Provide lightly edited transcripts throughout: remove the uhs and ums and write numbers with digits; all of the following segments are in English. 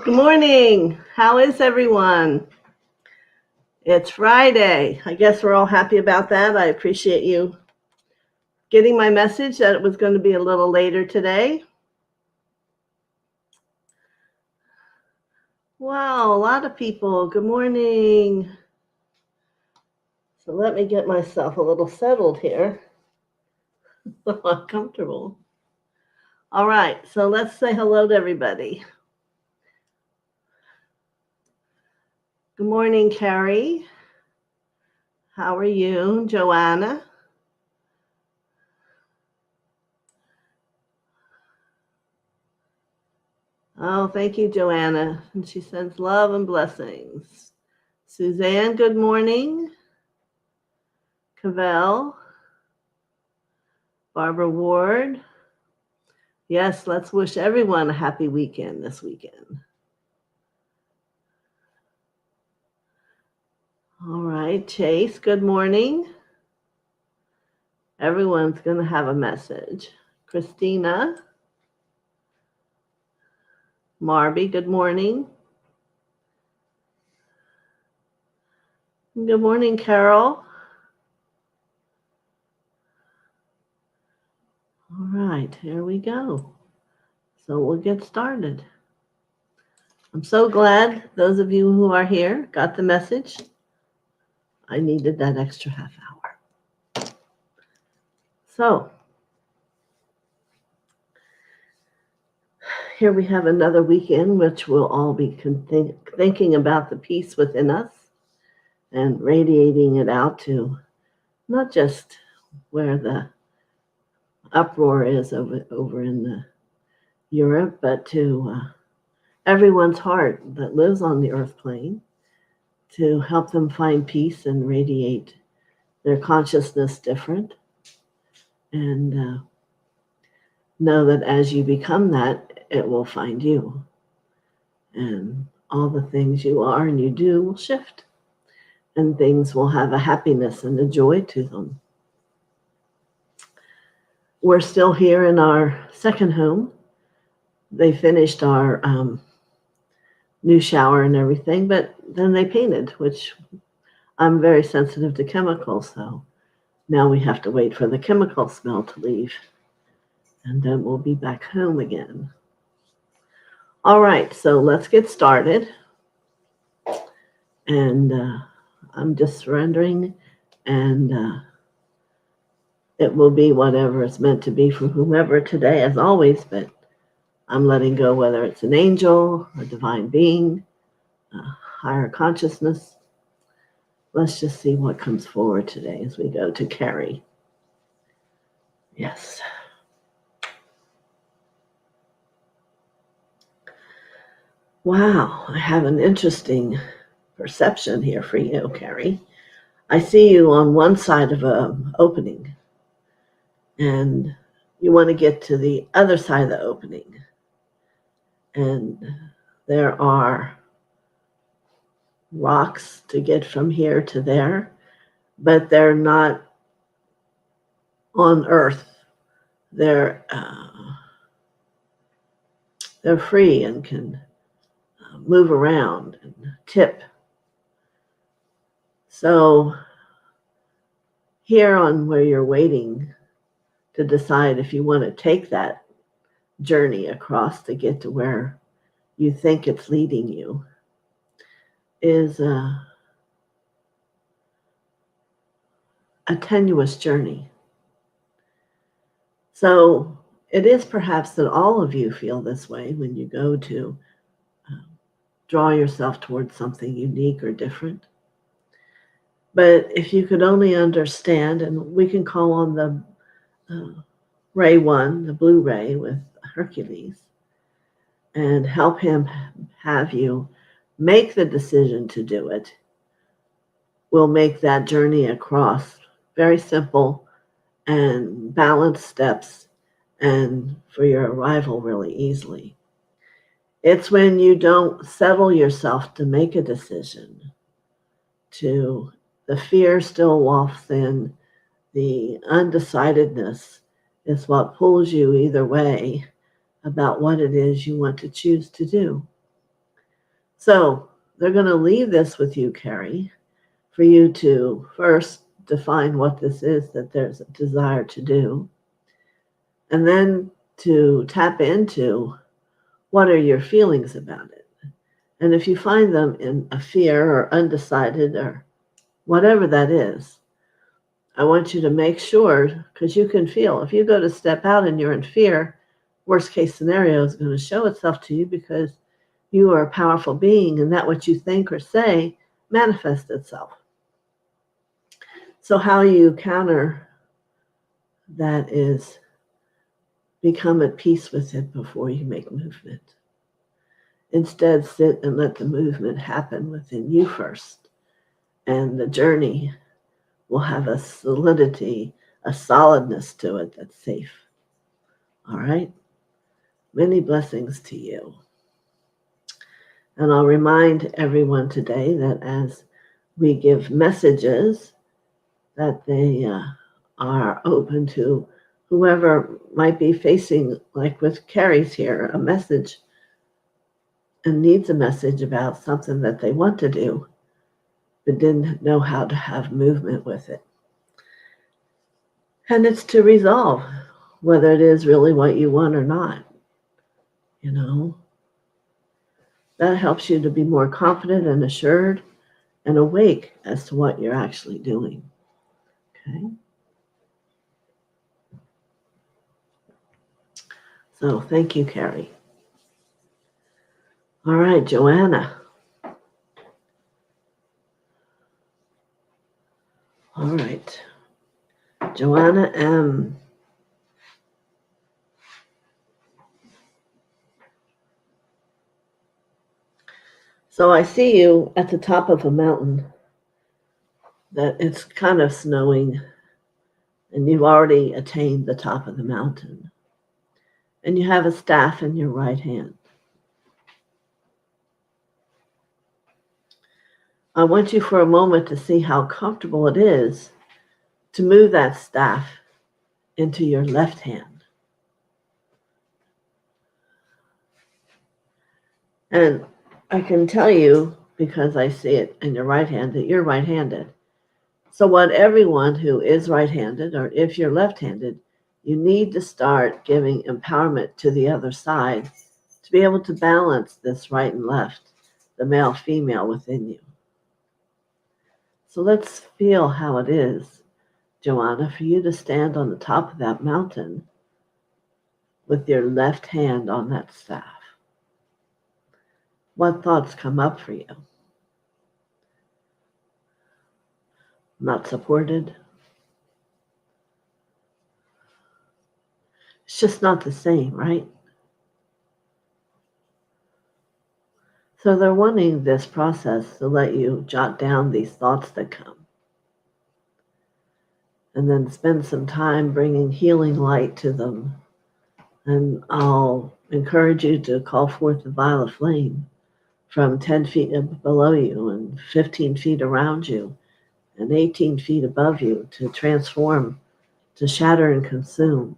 Good morning. How is everyone? It's Friday. I guess we're all happy about that. I appreciate you getting my message that it was going to be a little later today. Wow, a lot of people. Good morning. So let me get myself a little settled here. So I'm comfortable. All right, so let's say hello to everybody. Good morning, Carrie. How are you? Joanna. Oh, thank you, Joanna. And she sends love and blessings. Suzanne, good morning. Cavell. Barbara Ward. Yes, let's wish everyone a happy weekend this weekend. All right, Chase, good morning. Everyone's going to have a message. Christina. Marby, good morning. Good morning, Carol. All right, here we go. So we'll get started. I'm so glad those of you who are here got the message. I needed that extra half hour. So here we have another weekend, which we'll all be thinking about the peace within us and radiating it out to not just where the uproar is over in the Europe, but to everyone's heart that lives on the earth plane, to help them find peace and radiate their consciousness different, and know that as you become that, it will find you, and all the things you are and you do will shift, and things will have a happiness and a joy to them. We're still here in our second home. They finished our new shower and everything, but then they painted, which I'm very sensitive to chemicals, so now we have to wait for the chemical smell to leave, and then we'll be back home again. All right, so let's get started. And I'm just surrendering, and it will be whatever it's meant to be for whomever today, as always, but I'm letting go, whether it's an angel, a divine being, a higher consciousness. Let's just see what comes forward today as we go to Carrie. Yes. Wow, I have an interesting perception here for you, Carrie. I see you on one side of an opening, and you want to get to the other side of the opening. And there are rocks to get from here to there, but they're not on earth. They're free and can move around and tip. So here on where you're waiting to decide if you want to take that journey across to get to where you think it's leading you is a tenuous journey. So it is perhaps that all of you feel this way when you go to draw yourself towards something unique or different. But if you could only understand, and we can call on the Ray 1, the blue ray with Hercules, and help him have you make the decision to do it, we'll make that journey across very simple and balanced steps, and for your arrival really easily. It's when you don't settle yourself to make a decision, to the fear still wafts in, the undecidedness is what pulls you either way about what it is you want to choose to do. So they're going to leave this with you, Carrie, for you to first define what this is that there's a desire to do, and then to tap into what are your feelings about it. And if you find them in a fear or undecided or whatever that is, I want you to make sure, because you can feel, if you go to step out and you're in fear, worst case scenario is going to show itself to you because you are a powerful being and that what you think or say manifests itself. So how you counter that is become at peace with it before you make movement. Instead, sit and let the movement happen within you first. And the journey will have a solidity, a solidness to it that's safe. All right? Many blessings to you. And I'll remind everyone today that as we give messages, that they are open to whoever might be facing, like with Carrie's here, a message and needs a message about something that they want to do, but didn't know how to have movement with it. And it's to resolve whether it is really what you want or not. You know, that helps you to be more confident and assured and awake as to what you're actually doing. Okay. So thank you, Carrie. All right, Joanna. All right. Joanna M. So I see you at the top of a mountain that it's kind of snowing and you've already attained the top of the mountain. And you have a staff in your right hand. I want you for a moment to see how comfortable it is to move that staff into your left hand. And I can tell you, because I see it in your right hand, that you're right-handed. So what everyone who is right-handed, or if you're left-handed, you need to start giving empowerment to the other side to be able to balance this right and left, the male-female within you. So let's feel how it is, Joanna, for you to stand on the top of that mountain with your left hand on that staff. What thoughts come up for you? Not supported? It's just not the same, right? So they're wanting this process to let you jot down these thoughts that come. And then spend some time bringing healing light to them. And I'll encourage you to call forth the violet flame from 10 feet below you and 15 feet around you and 18 feet above you to transform, to shatter and consume,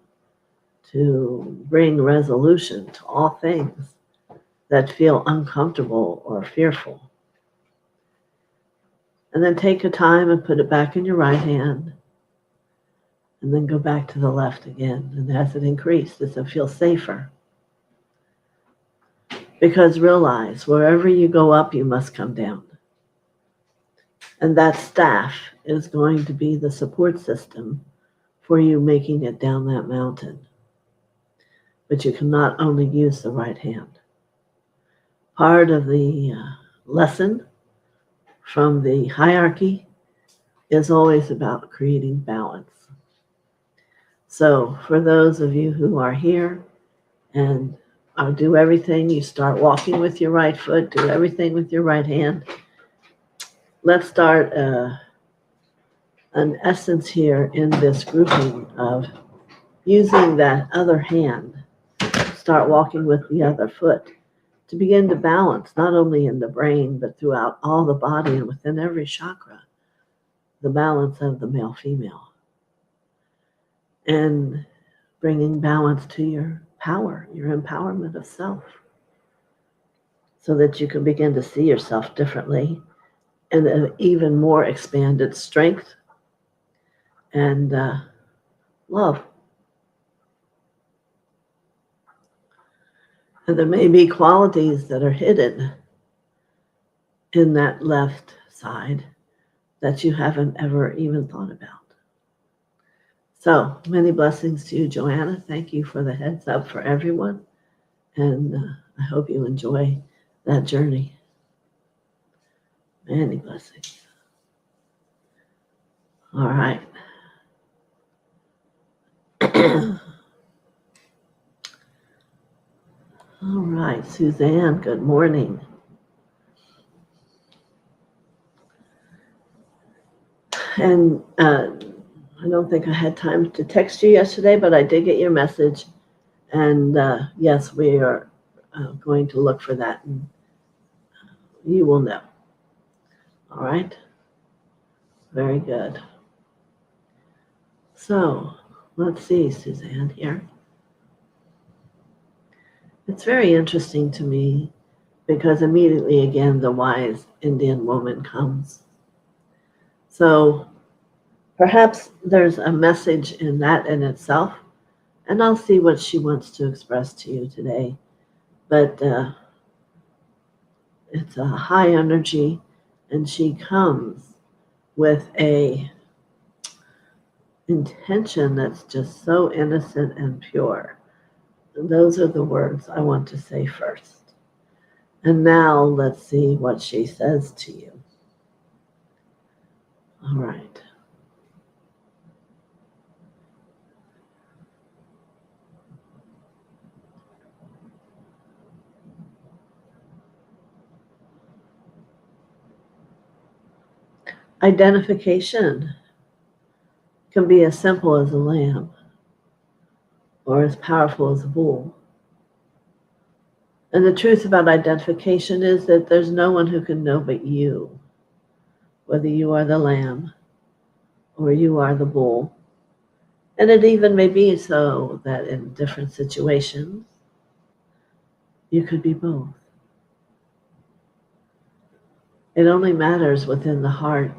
to bring resolution to all things that feel uncomfortable or fearful. And then take a time and put it back in your right hand and then go back to the left again. And as it increases, it feels safer. Because realize, wherever you go up, you must come down. And that staff is going to be the support system for you making it down that mountain. But you cannot only use the right hand. Part of the lesson from the hierarchy is always about creating balance. So for those of you who are here and do everything, you start walking with your right foot, do everything with your right hand. Let's start an essence here in this grouping of using that other hand. Start walking with the other foot to begin to balance, not only in the brain, but throughout all the body and within every chakra, the balance of the male-female. And bringing balance to your power, your empowerment of self. so that you can begin to see yourself differently and an even more expanded strength and love. And there may be qualities that are hidden in that left side that you haven't ever even thought about. So many blessings to you, Joanna. Thank you for the heads up for everyone. And I hope you enjoy that journey. Many blessings. All right. All right, Suzanne, good morning. And I don't think I had time to text you yesterday, but I did get your message. And yes, we are going to look for that, and you will know. All right? Very good. So let's see, Suzanne here. It's very interesting to me because immediately again the wise Indian woman comes. So perhaps there's a message in that in itself, and I'll see what she wants to express to you today. But it's a high energy, and she comes with a intention that's just so innocent and pure. And those are the words I want to say first. And now let's see what she says to you. All right. Identification can be as simple as a lamb or as powerful as a bull. And the truth about identification is that there's no one who can know but you, whether you are the lamb or you are the bull. And it even may be so that in different situations, you could be both. It only matters within the heart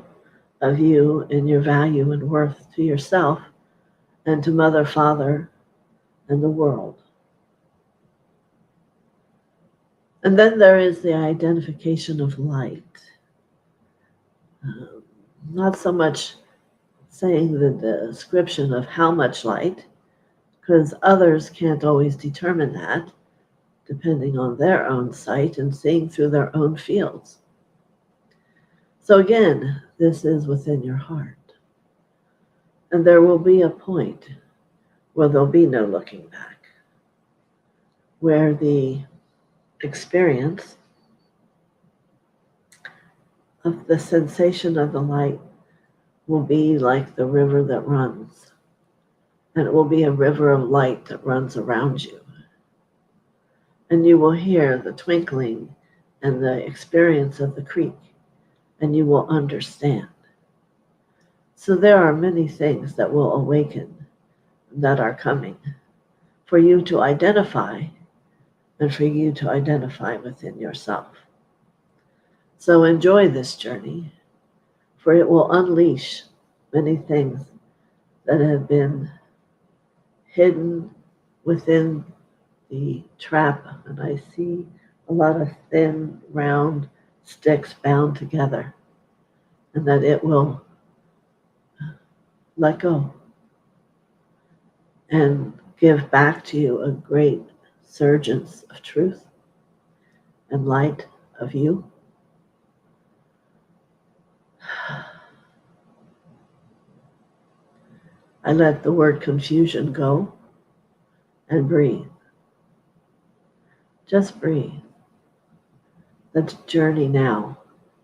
of you and your value and worth to yourself and to Mother, Father, and the world. And then there is the identification of light. Not so much saying the description of how much light, because others can't always determine that, depending on their own sight and seeing through their own fields. So again, this is within your heart. And there will be a point where there'll be no looking back, where the experience of the sensation of the light will be like the river that runs. And it will be a river of light that runs around you. And you will hear the twinkling and the experience of the creek, and you will understand. So there are many things that will awaken that are coming for you to identify and for you to identify within yourself. So enjoy this journey, for it will unleash many things that have been hidden within the trap. And I see a lot of thin, round sticks bound together, and that it will let go and give back to you a great surgence of truth and light of you. I let the word confusion go and breathe. Just breathe. The journey now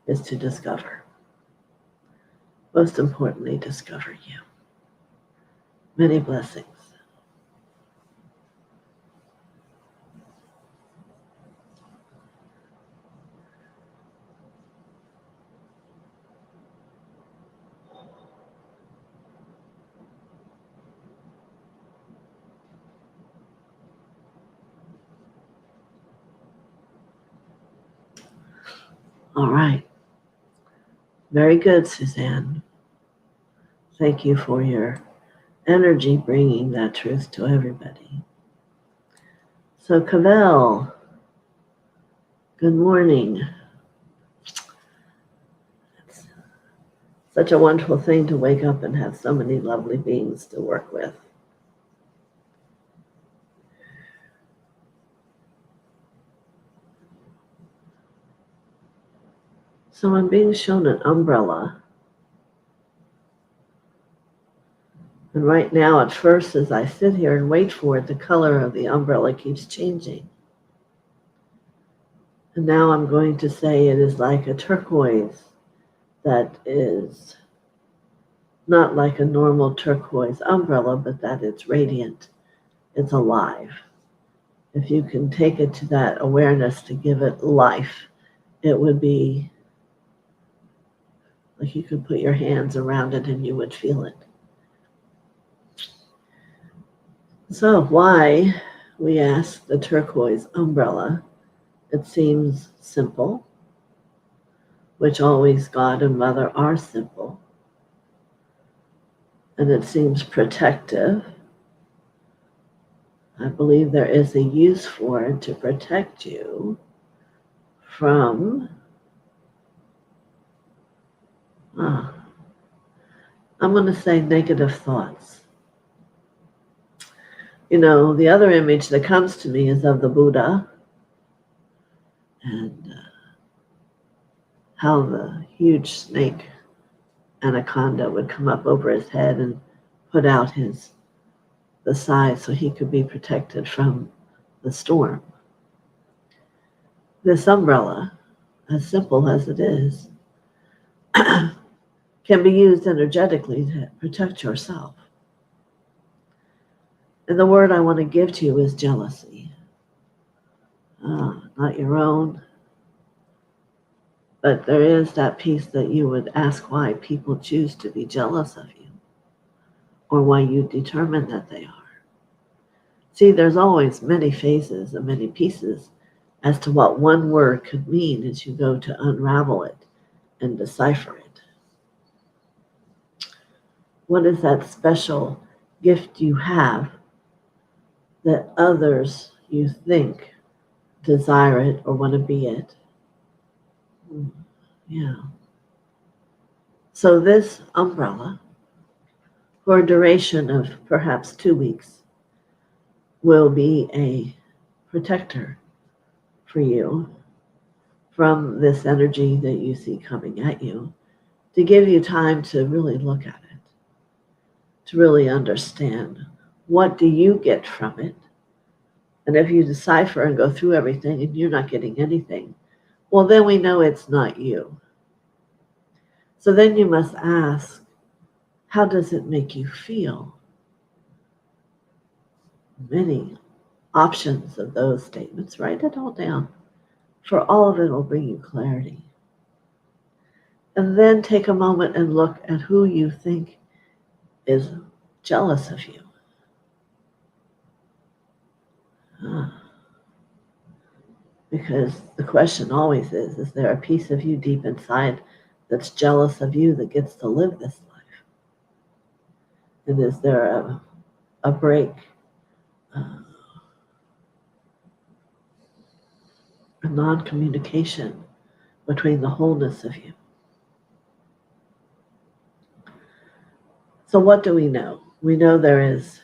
is to discover. Most importantly, discover you. Many blessings. All right. Very good, Suzanne. Thank you for your energy bringing that truth to everybody. So, Cavell, good morning. It's such a wonderful thing to wake up and have so many lovely beings to work with. So I'm being shown an umbrella. And right now, at first, as I sit here and wait for it, the color of the umbrella keeps changing. And now I'm going to say it is like a turquoise that is not like a normal turquoise umbrella, but that it's radiant, it's alive. If you can take it to that awareness to give it life, it would be like you could put your hands around it and you would feel it. So why, we ask the turquoise umbrella? It seems simple, which always God and Mother are simple. And it seems protective. I believe there is a use for it to protect you from, I'm going to say negative thoughts. You know, the other image that comes to me is of the Buddha and how the huge snake anaconda would come up over his head and put out the side so he could be protected from the storm. This umbrella, as simple as it is, can be used energetically to protect yourself. And the word I want to give to you is jealousy. Not your own, but there is that piece that you would ask why people choose to be jealous of you, or why you determine that they are. See, there's always many phases and many pieces as to what one word could mean as you go to unravel it and decipher it. What is that special gift you have that others you think desire it or want to be it? Yeah. So this umbrella, for a duration of perhaps 2 weeks, will be a protector for you from this energy that you see coming at you, to give you time to really look at it, to really understand what do you get from it. And if you decipher and go through everything and you're not getting anything, well, then we know it's not you. So then you must ask, how does it make you feel? Many options of those statements. Write it all down, for all of it will bring you clarity. And then take a moment and look at who you think is jealous of you. Because the question always is there a piece of you deep inside that's jealous of you that gets to live this life? And is there a break, a non-communication between the wholeness of you? So what do we know? We know there is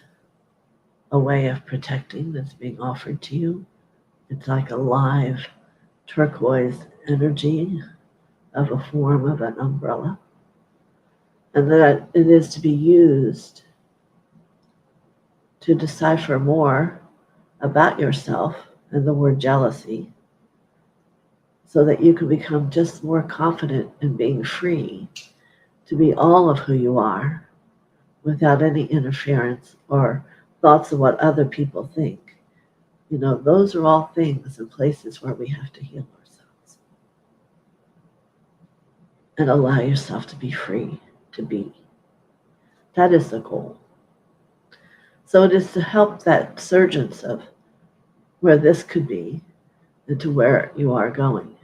a way of protecting that's being offered to you. It's like a live turquoise energy of a form of an umbrella. And that it is to be used to decipher more about yourself and the word jealousy, so that you can become just more confident in being free to be all of who you are without any interference or thoughts of what other people think. You know, those are all things and places where we have to heal ourselves and allow yourself to be free to be. That is the goal. So it is to help that surgence of where this could be and to where you are going.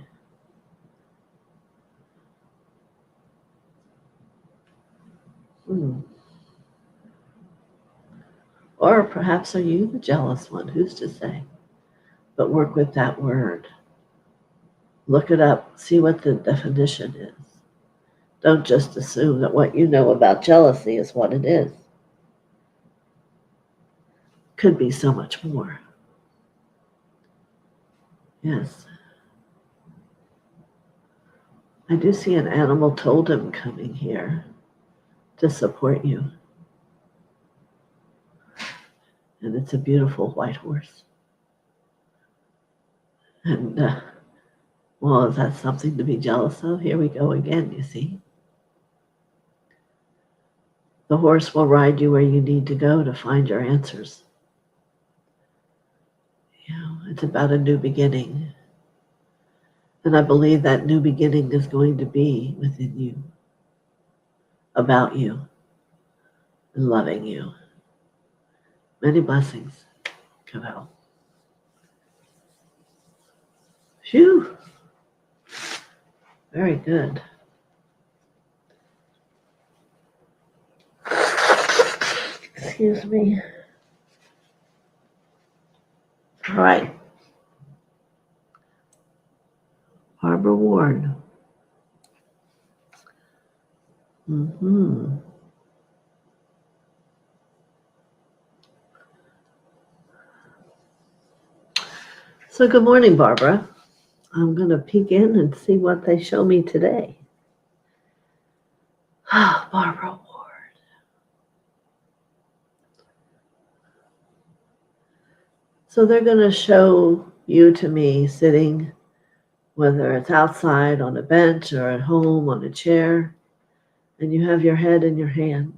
Hmm. Or perhaps are you the jealous one? Who's to say? But work with that word. Look it up. See what the definition is. Don't just assume that what you know about jealousy is what it is. Could be so much more. Yes. I do see an animal totem coming here to support you. And it's a beautiful white horse. And, well, is that something to be jealous of? Here we go again, you see. The horse will ride you where you need to go to find your answers. You know, it's about a new beginning. And I believe that new beginning is going to be within you, about you, and loving you. Many blessings, Cavell. Phew. Very good. Excuse me. All right. Barbara Ward. Mm-hmm. So good morning, Barbara. I'm going to peek in and see what they show me today. Ah, Barbara Ward. So they're going to show you to me sitting, whether it's outside on a bench or at home on a chair, and you have your head in your hands.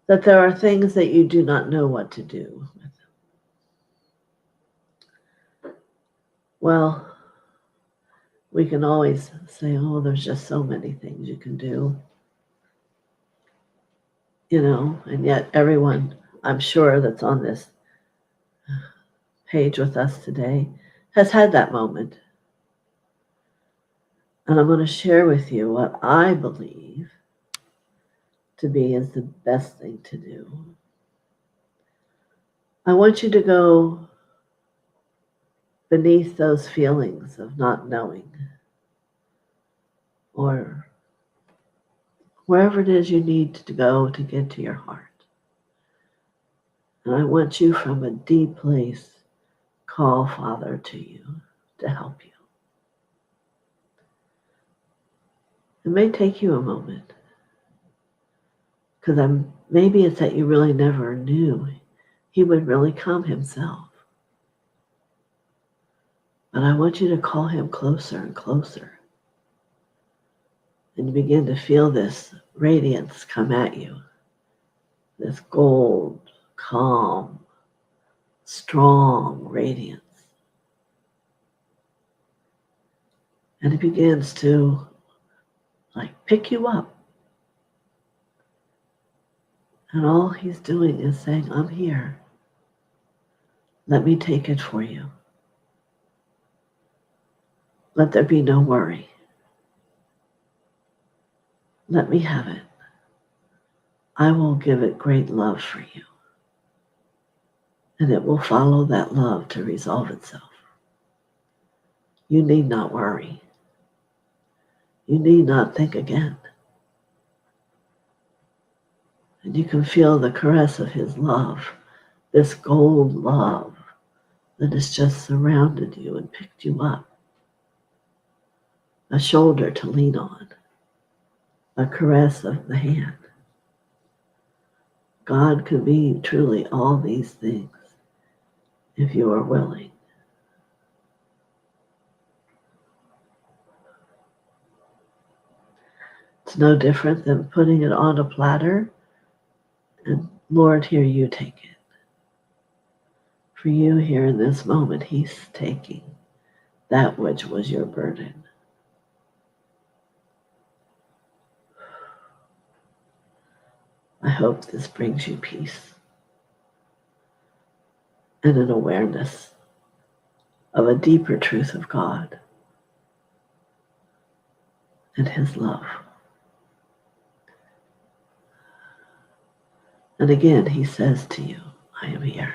That there are things that you do not know what to do with. Well, we can always say, oh, there's just so many things you can do. You know, and yet everyone, I'm sure, that's on this page with us today has had that moment. And I'm going to share with you what I believe to be is the best thing to do. I want you to go beneath those feelings of not knowing, or wherever it is you need to go to get to your heart. And I want you from a deep place call Father to you to help you. It may take you a moment, because maybe it's that you really never knew he would really come himself. But I want you to call him closer and closer. And you begin to feel this radiance come at you. This gold, calm, strong radiance. And it begins to pick you up. And all he's doing is saying, I'm here. Let me take it for you. Let there be no worry. Let me have it. I will give it great love for you. And it will follow that love to resolve itself. You need not worry. You need not think again. And you can feel the caress of his love, this gold love that has just surrounded you and picked you up. A shoulder to lean on, a caress of the hand. God could be truly all these things if you are willing. It's no different than putting it on a platter and, Lord, here you take it. For you here in this moment, he's taking that which was your burden. I hope this brings you peace and an awareness of a deeper truth of God and his love. And again, he says to you, I am here.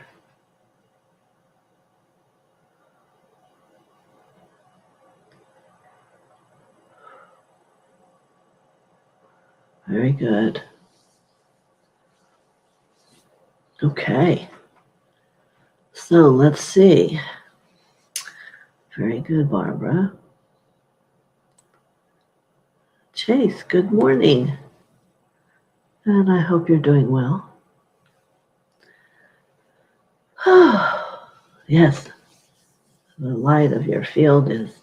Very good. Okay. So let's see. Very good, Barbara. Chase, good morning. And I hope you're doing well. Yes, the light of your field is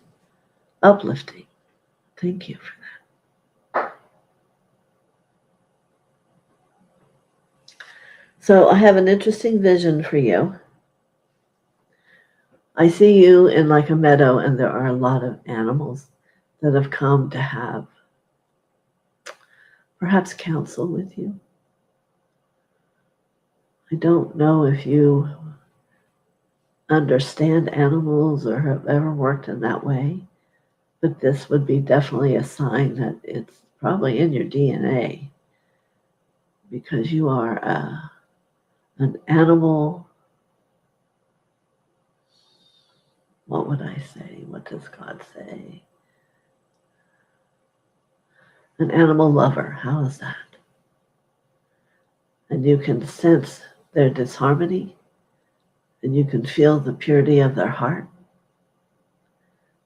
uplifting. Thank you for that. So I have an interesting vision for you. I see you in like a meadow, and there are a lot of animals that have come to have perhaps counsel with you. I don't know if you understand animals or have ever worked in that way, but this would be definitely a sign that it's probably in your DNA, because you are an animal. What would I say? What does God say? An animal lover. How is that? And you can sense their disharmony, and you can feel the purity of their heart.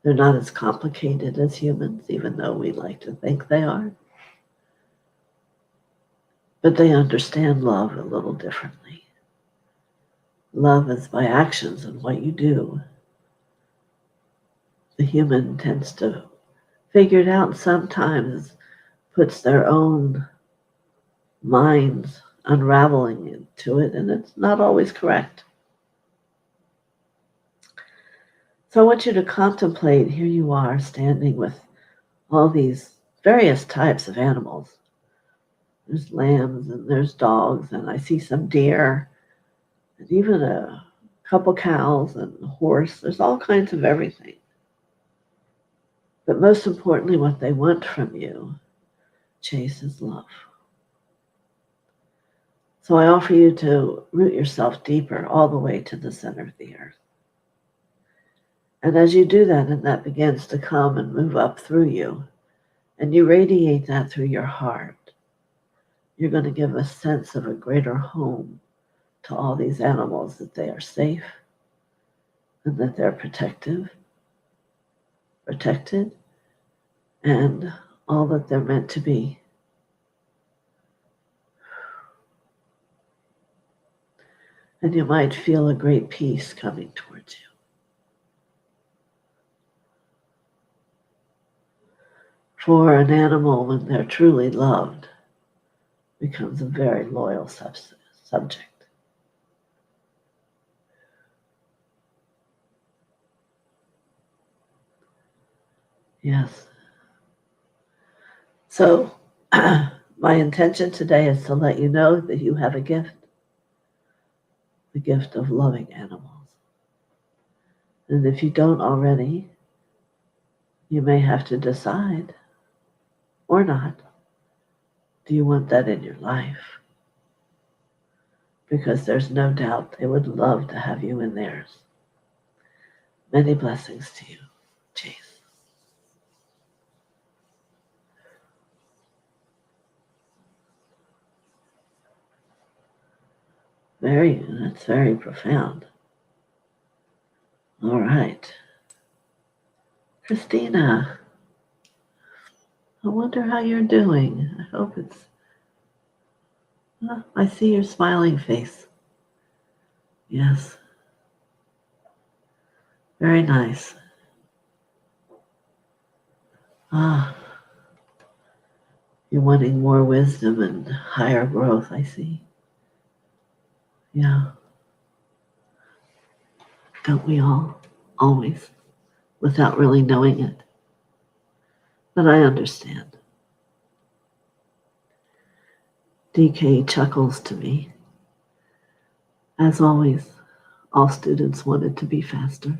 They're not as complicated as humans, even though we like to think they are. But they understand love a little differently. Love is by actions and what you do. The human tends to figure it out, and sometimes puts their own minds unraveling into it, and it's not always correct. So I want you to contemplate, here you are standing with all these various types of animals. There's lambs and there's dogs, and I see some deer, and even a couple cows and a horse. There's all kinds of everything. But most importantly, what they want from you, Chase, is love. So I offer you to root yourself deeper all the way to the center of the earth. And as you do that, and that begins to come and move up through you, and you radiate that through your heart, you're going to give a sense of a greater home to all these animals, that they are safe and that they're protected, and all that they're meant to be. And you might feel a great peace coming towards you. For an animal, when they're truly loved, becomes a very loyal subject. Yes. So my intention today is to let you know that you have a gift, the gift of loving animals. And if you don't already, you may have to decide, or not, do you want that in your life? Because there's no doubt they would love to have you in theirs. Many blessings to you, Chase. That's very profound. All right. Christina, I wonder how you're doing. I hope it's, I see your smiling face. Yes. Very nice. You're wanting more wisdom and higher growth, I see. Yeah. Don't we all? Always. Without really knowing it. But I understand. DK chuckles to me. As always, all students wanted to be faster.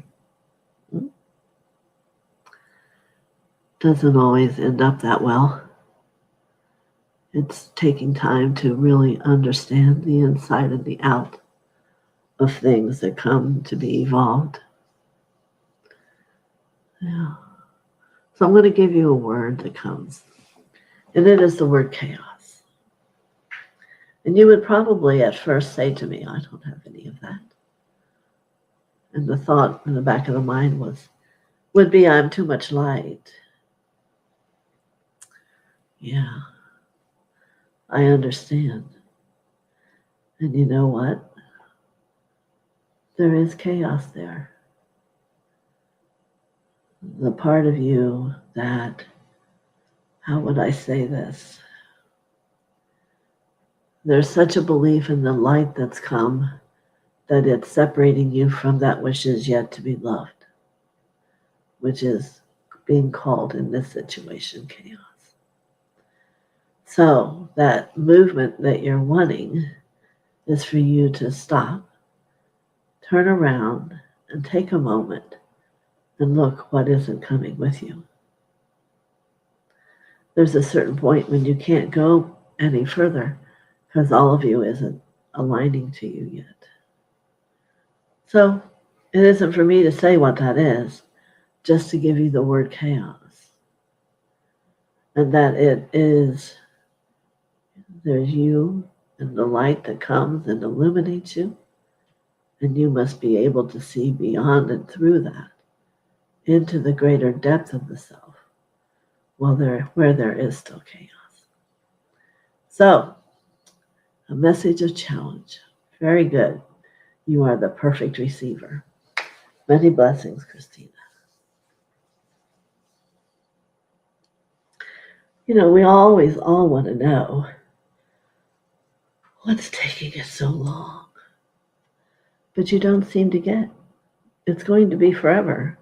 Doesn't always end up that well. It's taking time to really understand the inside and the out of things that come to be evolved. Yeah. So I'm going to give you a word that comes, and it is the word chaos. And you would probably at first say to me, I don't have any of that. And the thought in the back of the mind would be, I'm too much light. Yeah, I understand. And you know what? There is chaos there. The part of you that, how would I say this? There's such a belief in the light that's come that it's separating you from that which is yet to be loved, which is being called in this situation chaos. So that movement that you're wanting is for you to stop, turn around, and take a moment and look what isn't coming with you. There's a certain point when you can't go any further because all of you isn't aligning to you yet. So it isn't for me to say what that is, just to give you the word chaos. And that it is, there's you and the light that comes and illuminates you. And you must be able to see beyond and through that into the greater depth of the self, where there is still chaos. So, a message of challenge. Very good. You are the perfect receiver. Many blessings, Christina. You know, we always all want to know what's taking us so long. But you don't seem to get. It's going to be forever.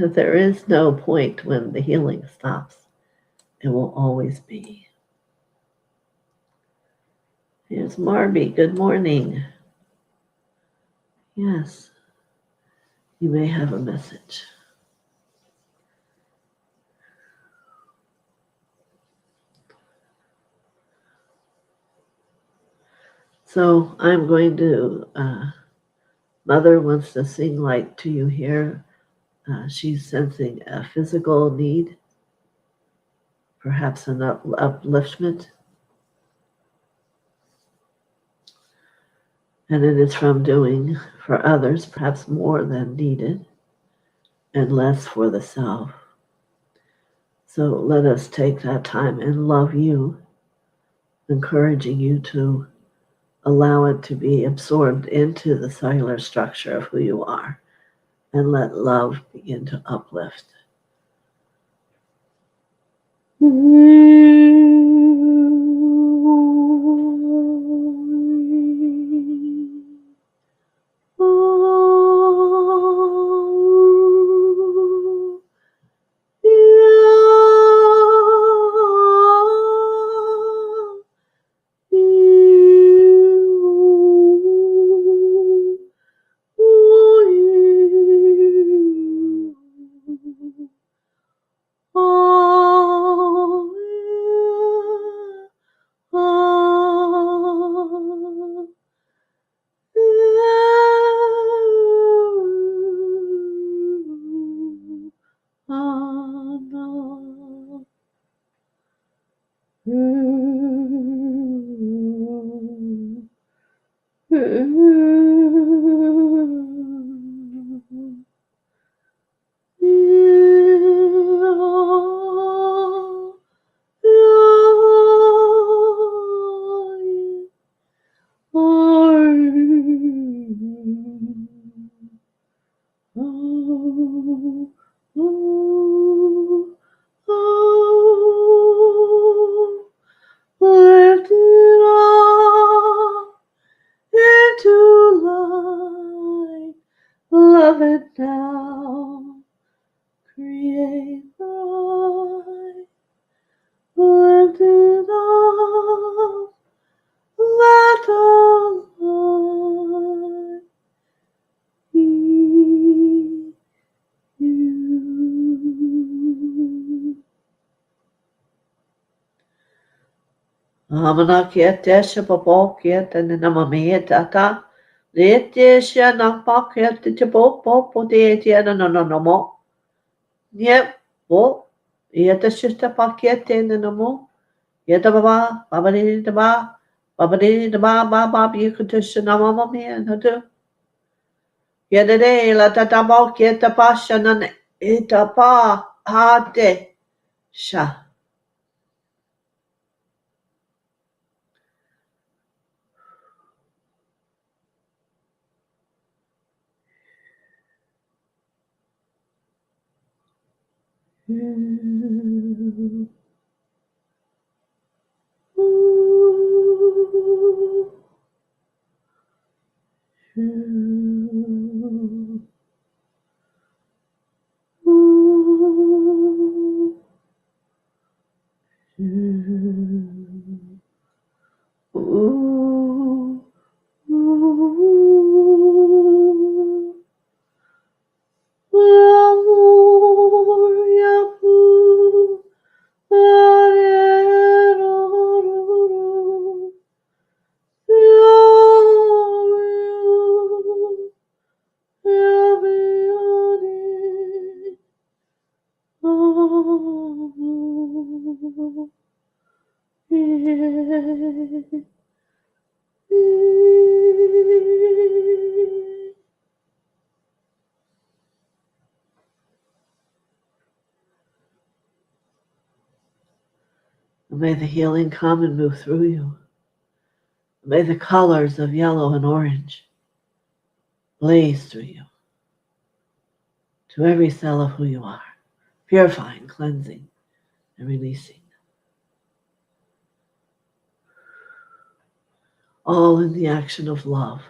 There is no point when the healing stops. It will always be. Here's Marby. Good morning. Yes, you may have a message. So I'm going to, Mother wants to sing light to you here. She's sensing a physical need, perhaps an upliftment. And it is from doing for others, perhaps more than needed, and less for the self. So let us take that time and love you, encouraging you to allow it to be absorbed into the cellular structure of who you are, and let love begin to uplift. Lift it up into light, love it now, create light, lift it up, let the light be you. Amana kiete shapopo kiete ninamami tata. Lete shanapa kiete chapopo pote no no no no mo. Yep. Bo. Yeta shista pa kiete ninamo. Yeta baba. Babadi da ba. Babadi da ba ba ba. You could just shanama me and do. Yeta de la tata ba kiete pa shanan. Ita pa. Hate. Sha. May the healing come and move through you. May the colors of yellow and orange blaze through you to every cell of who you are, purifying, cleansing, and releasing. All in the action of love,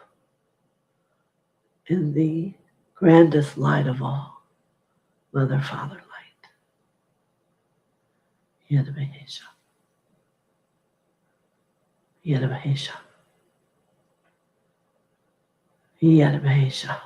in the grandest light of all, Mother, Father, Light. Yadabahesha. Yadabahesha. Yadabahesha.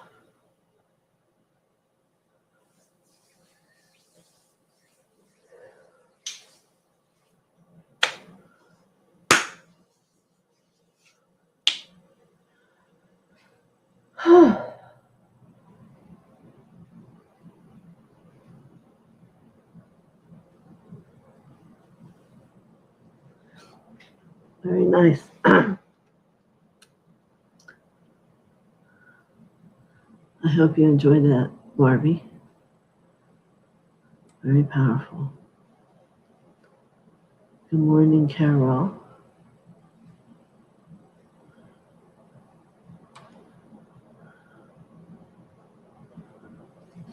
Very nice. I hope you enjoyed that, Barbie. Very powerful. Good morning, Carol.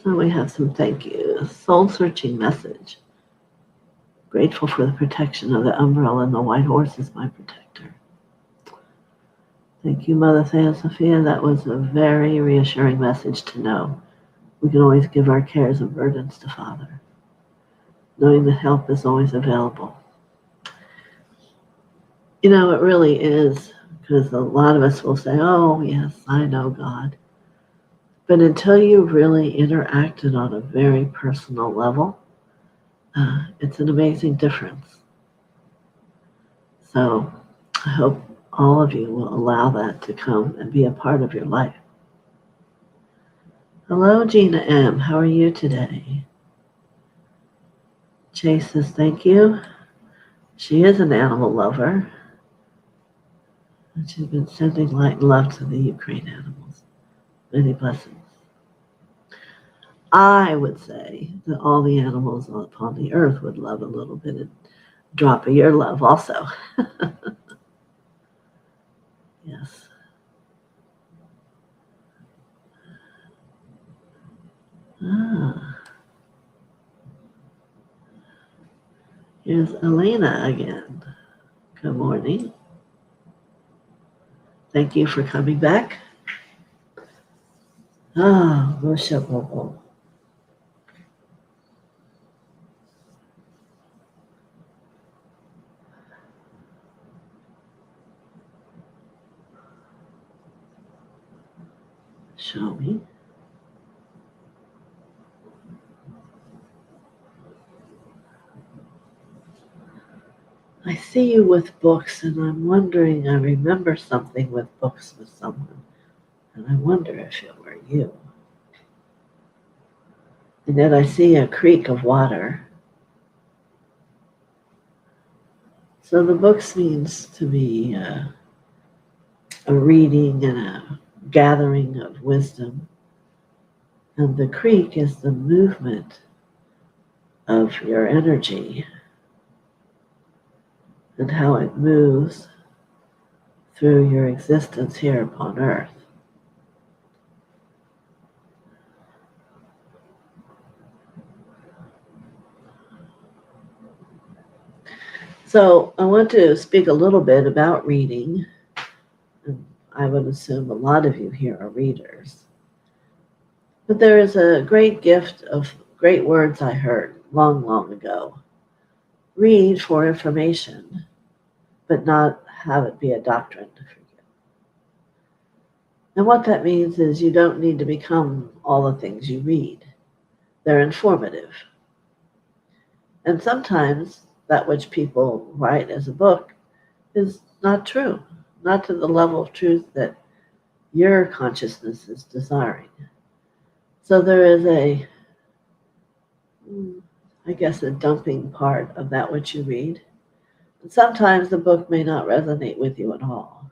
So we have some thank yous. Soul-searching message. Grateful for the protection of the umbrella and the white horse is my protector. Thank you, Mother TheoSophia. That was a very reassuring message to know. We can always give our cares and burdens to Father, knowing that help is always available. You know, it really is, because a lot of us will say, oh, yes, I know God. But until you really interacted on a very personal level, it's an amazing difference. So I hope all of you will allow that to come and be a part of your life. Hello, Gina M. How are you today? Chase says thank you. She is an animal lover. And she's been sending light and love to the Ukraine animals. Many blessings. I would say that all the animals upon the earth would love a little bit and drop of your love also. Yes. Here's Elena again. Good morning. Thank you for coming back. Worship Bobo. Show me. I I see you with books, and I'm wondering, I remember something with books with someone, and I wonder if it were you. And then I see a creek of water. So the books means to me a reading and a gathering of wisdom. And the creek is the movement of your energy and how it moves through your existence here upon earth. So I want to speak a little bit about reading. And I would assume a lot of you here are readers. But there is a great gift of great words I heard long, long ago. Read for information, but not have it be a doctrine for you. And what that means is you don't need to become all the things you read. They're informative. And sometimes that which people write as a book is not true, not to the level of truth that your consciousness is desiring. So there is a dumping part of that which you read. And sometimes the book may not resonate with you at all.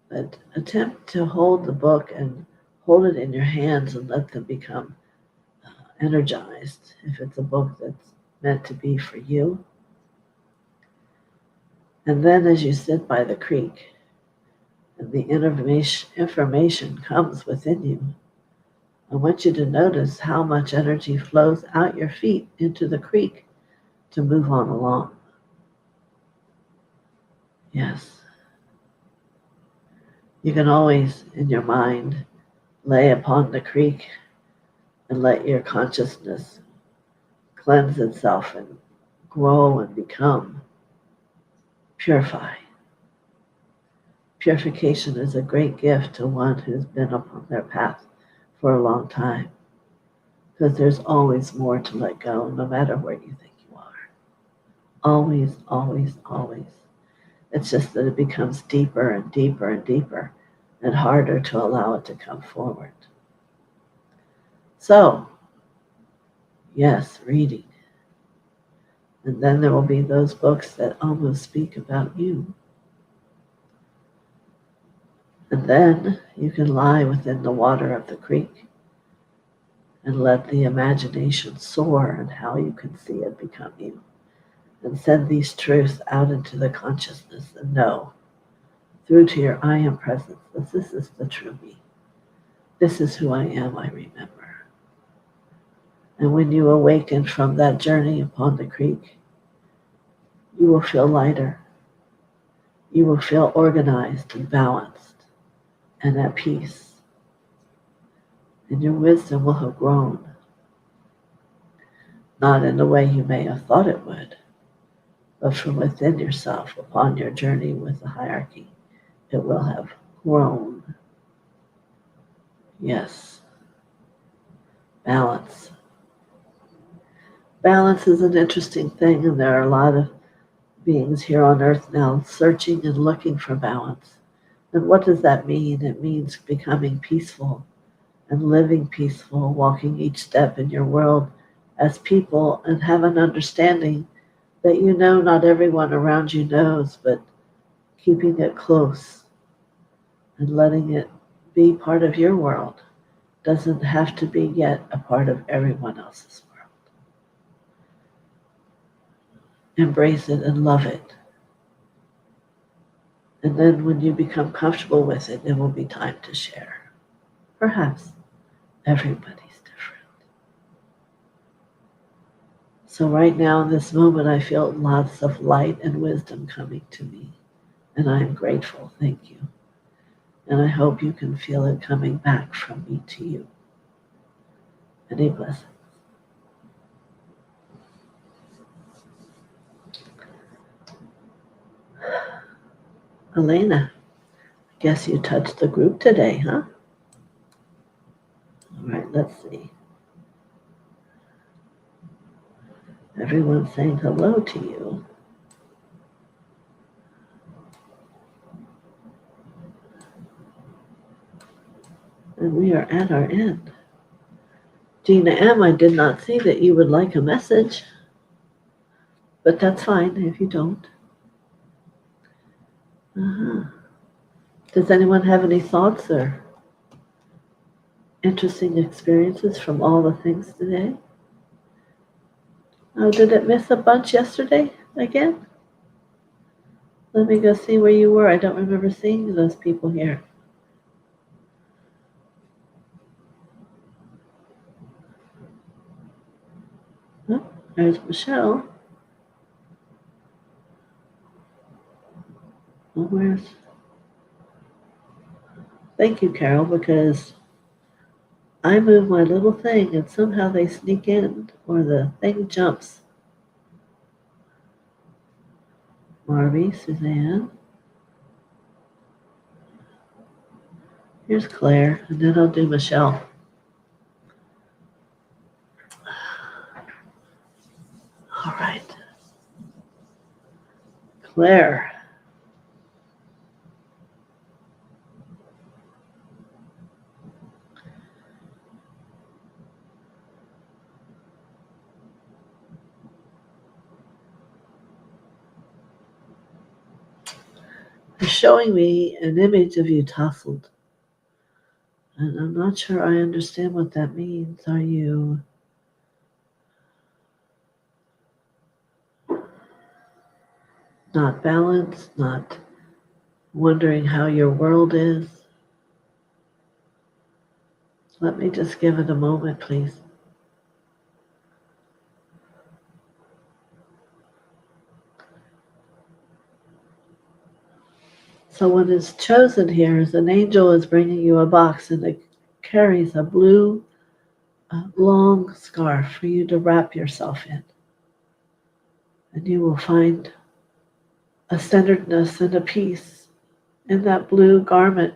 But attempt to hold the book and hold it in your hands and let them become energized if it's a book that's meant to be for you. And then as you sit by the creek and the information comes within you, I want you to notice how much energy flows out your feet into the creek to move on along. Yes. You can always, in your mind, lay upon the creek and let your consciousness cleanse itself and grow and become. Purify. Purification is a great gift to one who's been upon their path for a long time, because there's always more to let go, no matter where you think you are. Always, always, always. It's just that it becomes deeper and deeper and deeper and harder to allow it to come forward. So, yes, reading. And then there will be those books that almost speak about you. And then you can lie within the water of the creek and let the imagination soar and how you can see it become you. And send these truths out into the consciousness and know through to your I am presence that this is the true me. This is who I am, I remember. And when you awaken from that journey upon the creek, you will feel lighter. You will feel organized and balanced and at peace. And your wisdom will have grown. Not in the way you may have thought it would, but from within yourself upon your journey with the hierarchy, it will have grown. Yes. Balance. Balance is an interesting thing, and there are a lot of beings here on earth now searching and looking for balance. And what does that mean? It means becoming peaceful and living peaceful, walking each step in your world as people and have an understanding that you know not everyone around you knows, but keeping it close and letting it be part of your world doesn't have to be yet a part of everyone else's world. Embrace it and love it. And then when you become comfortable with it, it will be time to share. Perhaps everybody's different. So right now in this moment, I feel lots of light and wisdom coming to me. And I am grateful. Thank you. And I hope you can feel it coming back from me to you. Many blessings. Elena, I guess you touched the group today, huh? All right, let's see. Everyone's saying hello to you. And we are at our end. Gina M., I did not see that you would like a message, but that's fine if you don't. Uh-huh. Does anyone have any thoughts or interesting experiences from all the things today? Oh, did it miss a bunch yesterday again? Let me go see where you were. I don't remember seeing those people here. Oh, there's Michelle. Well, where's... Thank you, Carol, because I move my little thing and somehow they sneak in or the thing jumps. Marby, Suzanne. Here's Claire, and then I'll do Michelle. All right. Claire. You're showing me an image of you tousled. And I'm not sure I understand what that means. Are you not balanced, not wondering how your world is? Let me just give it a moment, please. So what is chosen here is an angel is bringing you a box and it carries a blue long scarf for you to wrap yourself in. And you will find a centeredness and a peace in that blue garment.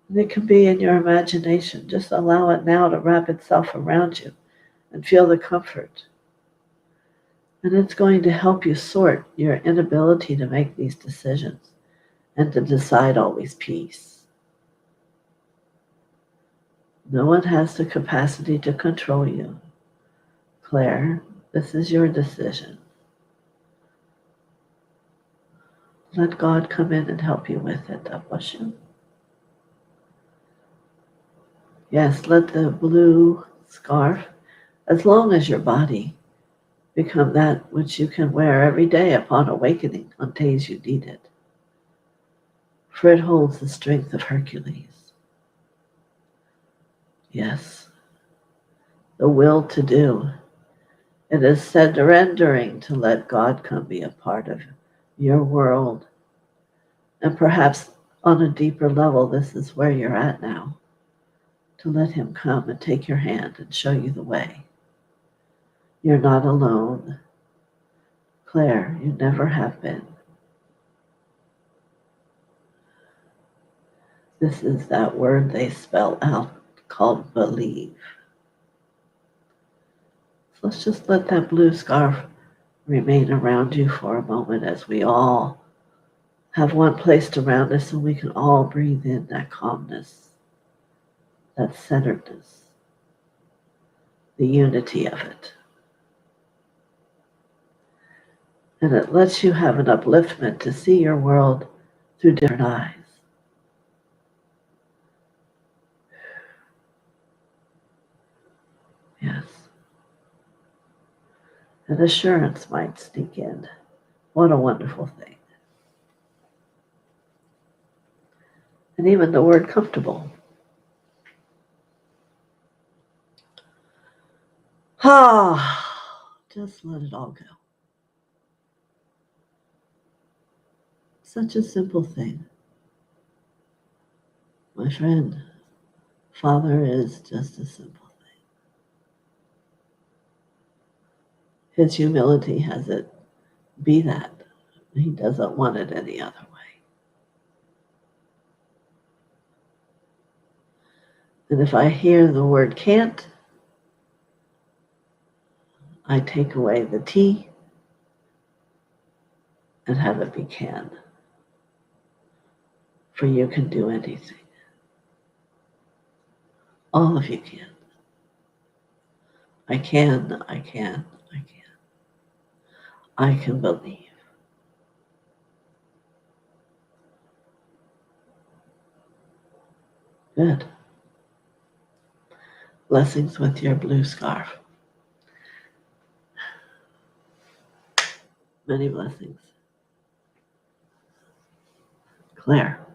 And it can be in your imagination. Just allow it now to wrap itself around you and feel the comfort. And it's going to help you sort your inability to make these decisions and to decide always peace. No one has the capacity to control you. Claire, this is your decision. Let God come in and help you with it, Abashu. Yes, let the blue scarf, as long as your body, become that which you can wear every day upon awakening on days you need it. For it holds the strength of Hercules. Yes, the will to do. It is surrendering to let God come be a part of your world. And perhaps on a deeper level, this is where you're at now. To let him come and take your hand and show you the way. You're not alone. Claire, you never have been. This is that word they spell out called believe. So let's just let that blue scarf remain around you for a moment as we all have one placed around us and we can all breathe in that calmness, that centeredness, the unity of it. And it lets you have an upliftment to see your world through different eyes. Yes. And assurance might sneak in. What a wonderful thing. And even the word comfortable. Just let it all go. Such a simple thing. My friend, Father is just a simple thing. His humility has it be that. He doesn't want it any other way. And if I hear the word can't, I take away the T and have it be can. For you can do anything. All of you can. I can, I can, I can. I can believe. Good. Blessings with your blue scarf. Many blessings. Claire.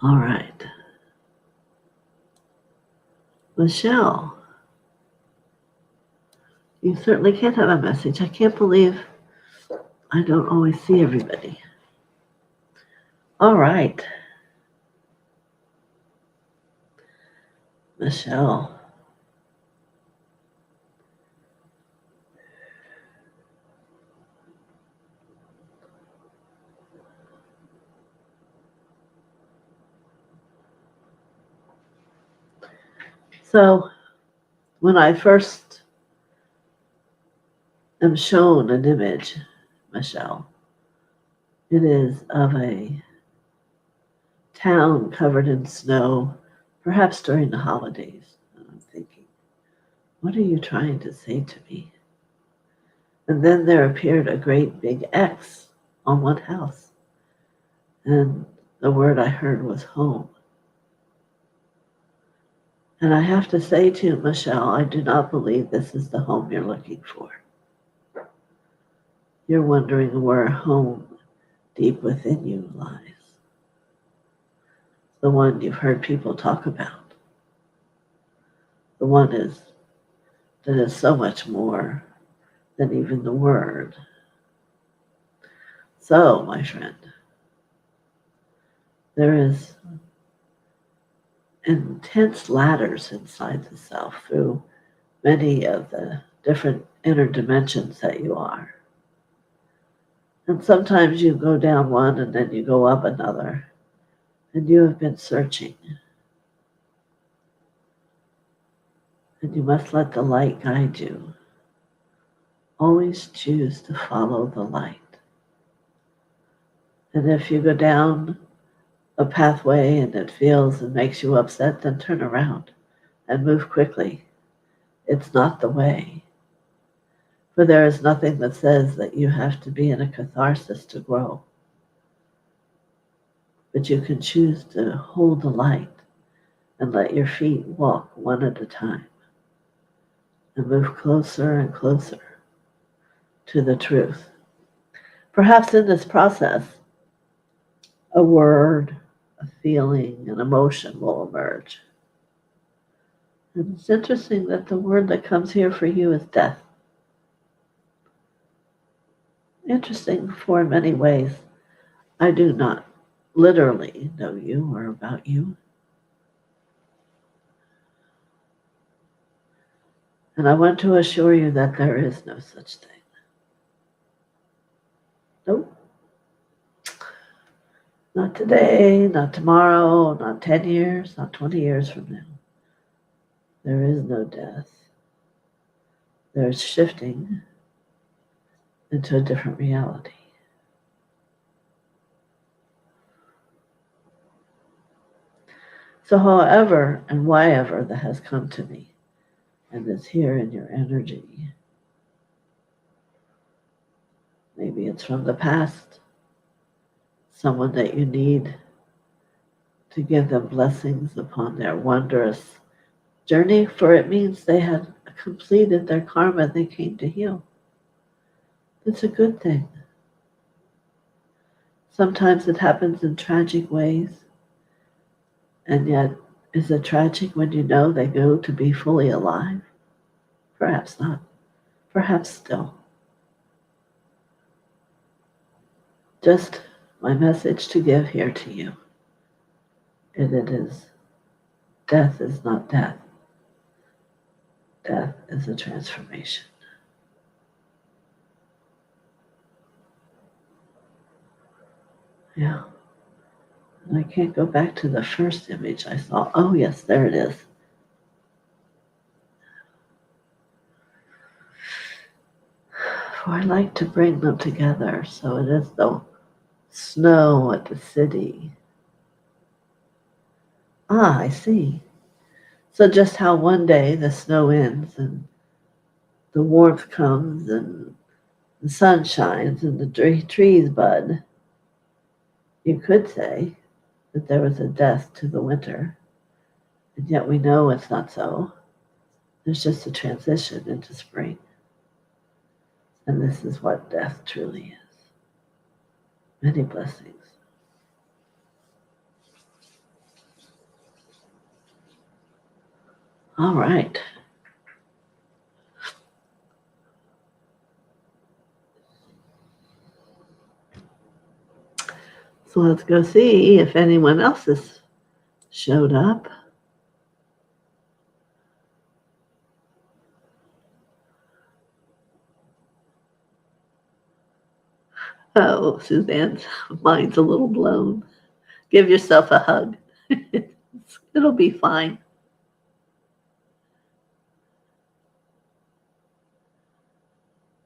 All right. Michelle. You certainly can't have a message. I can't believe I don't always see everybody. All right. Michelle. So when I first am shown an image, Michelle, it is of a town covered in snow, perhaps during the holidays. And I'm thinking, what are you trying to say to me? And then there appeared a great big X on one house. And the word I heard was home. And I have to say to you, Michelle, I do not believe this is the home you're looking for. You're wondering where home deep within you lies. The one you've heard people talk about. The one that is so much more than even the word. So, my friend, there is intense ladders inside the self through many of the different inner dimensions that you are. And sometimes you go down one and then you go up another. And you have been searching. And you must let the light guide you. Always choose to follow the light. And if you go down a pathway and it feels and makes you upset, then turn around and move quickly. It's not the way. For there is nothing that says that you have to be in a catharsis to grow. But you can choose to hold the light and let your feet walk one at a time and move closer and closer to the truth. Perhaps in this process, a word, a feeling, an emotion will emerge. And it's interesting that the word that comes here for you is death. Interesting, for in many ways, I do not literally know you or about you. And I want to assure you that there is no such thing. Nope. Not today, not tomorrow, not 10 years, not 20 years from now. There is no death. There's shifting into a different reality. So however and why ever that has come to me and is here in your energy, maybe it's from the past, someone that you need to give them blessings upon their wondrous journey, for it means they had completed their karma they came to heal. It's a good thing. Sometimes it happens in tragic ways, and yet is it tragic when you know they go to be fully alive? Perhaps not. Perhaps still. Just my message to give here to you. And it is, death is not death. Death is a transformation. Yeah. And I can't go back to the first image I saw. Oh, yes, there it is. For I like to bring them together, so it is the snow at the city. Ah, I see. So just how one day the snow ends and the warmth comes and the sun shines and the trees bud, you could say that there was a death to the winter, and yet we know it's not so. There's just a transition into spring, and this is what death truly is. Many blessings. All right. So let's go see if anyone else has showed up. Oh, Suzanne's mind's a little blown. Give yourself a hug. It'll be fine.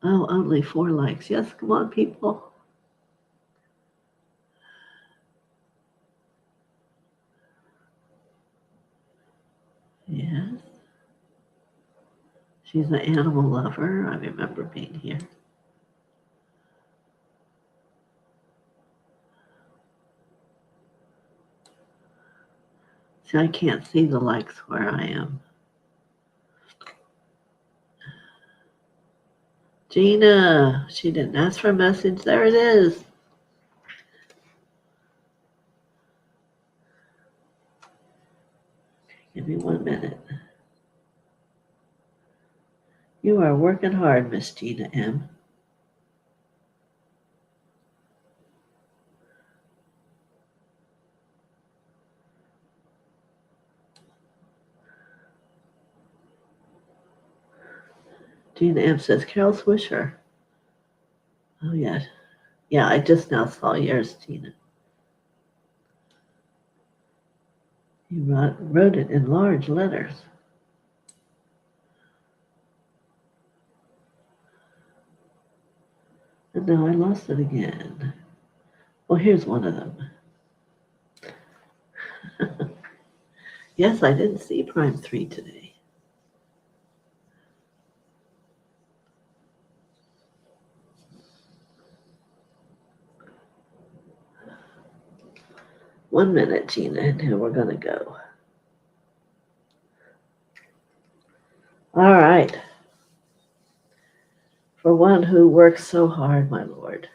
Oh, only 4 likes. Yes, come on, people. Yes. She's an animal lover. I remember being here. See, I can't see the likes where I am. Gina, she didn't ask for a message. There it is. Give me 1 minute. You are working hard, Miss Gina M. Gina M says, Carol Swisher. Oh, yeah. Yeah, I just now saw yours, Gina. You wrote it in large letters. And now I lost it again. Well, here's one of them. Yes, I didn't see Prime 3 today. One minute, Gina, and here we're going to go. All right. For one who works so hard, my Lord,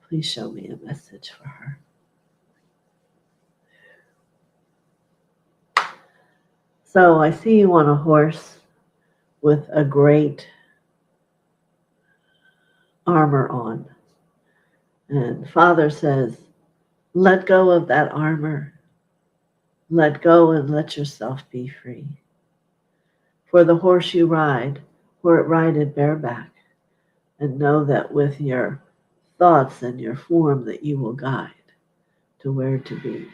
please show me a message for her. So I see you on a horse with a great armor on. And Father says, let go of that armor. Let go and let yourself be free. For the horse you ride, for it rided bareback, and know that with your thoughts and your form that you will guide to where to be.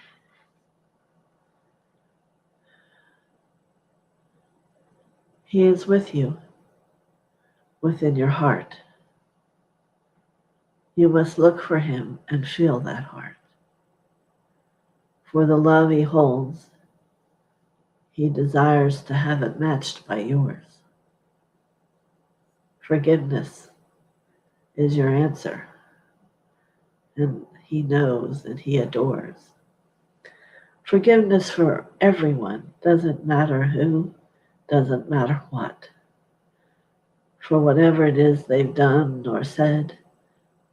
He is with you, within your heart. You must look for him and feel that heart. For the love he holds, he desires to have it matched by yours. Forgiveness is your answer, and he knows and he adores. Forgiveness for everyone, doesn't matter who, doesn't matter what. For whatever it is they've done or said,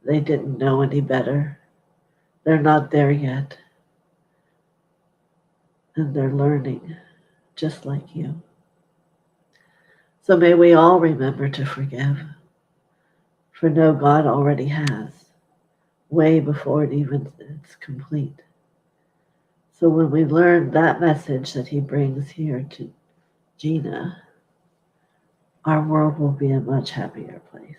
they didn't know any better. They're not there yet. And they're learning just like you. So may we all remember to forgive. For no, God already has, way before it's complete. So when we learn that message that he brings here to Gina, our world will be a much happier place.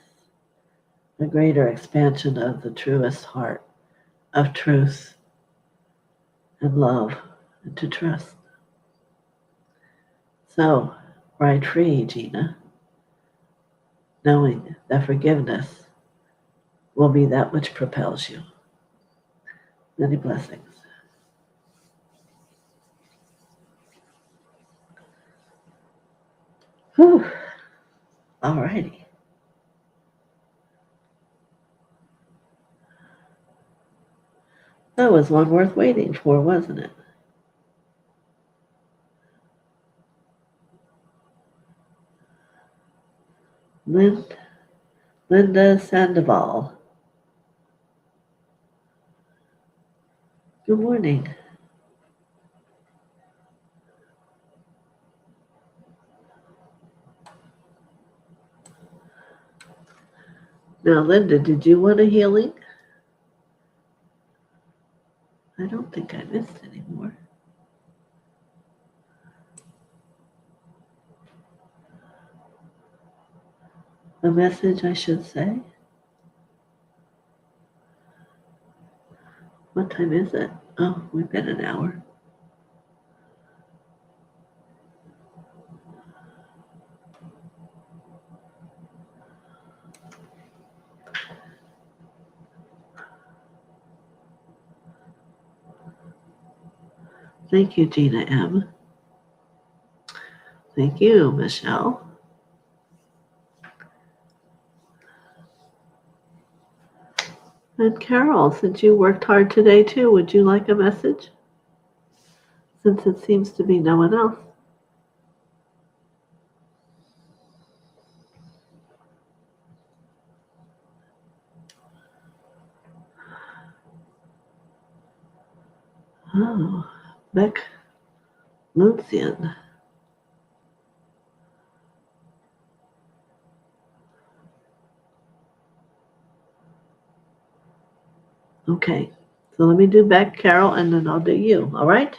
A greater expansion of the truest heart of truth and love and to trust. So, ride free, Gina. knowing that forgiveness will be that which propels you. Many blessings. Whew. All righty. That was one worth waiting for, wasn't it? Linda Sandoval. Good morning. Now, Linda, did you want a healing? I don't think I missed any more. A message, I should say. What time is it? Oh, we've been an hour. Thank you, Gina M. Thank you, Michelle. And Carol, since you worked hard today too, would you like a message? Since it seems to be no one else. Oh, Beck Lucian. Okay, so let me do Beck, Carol, and then I'll do you, all right?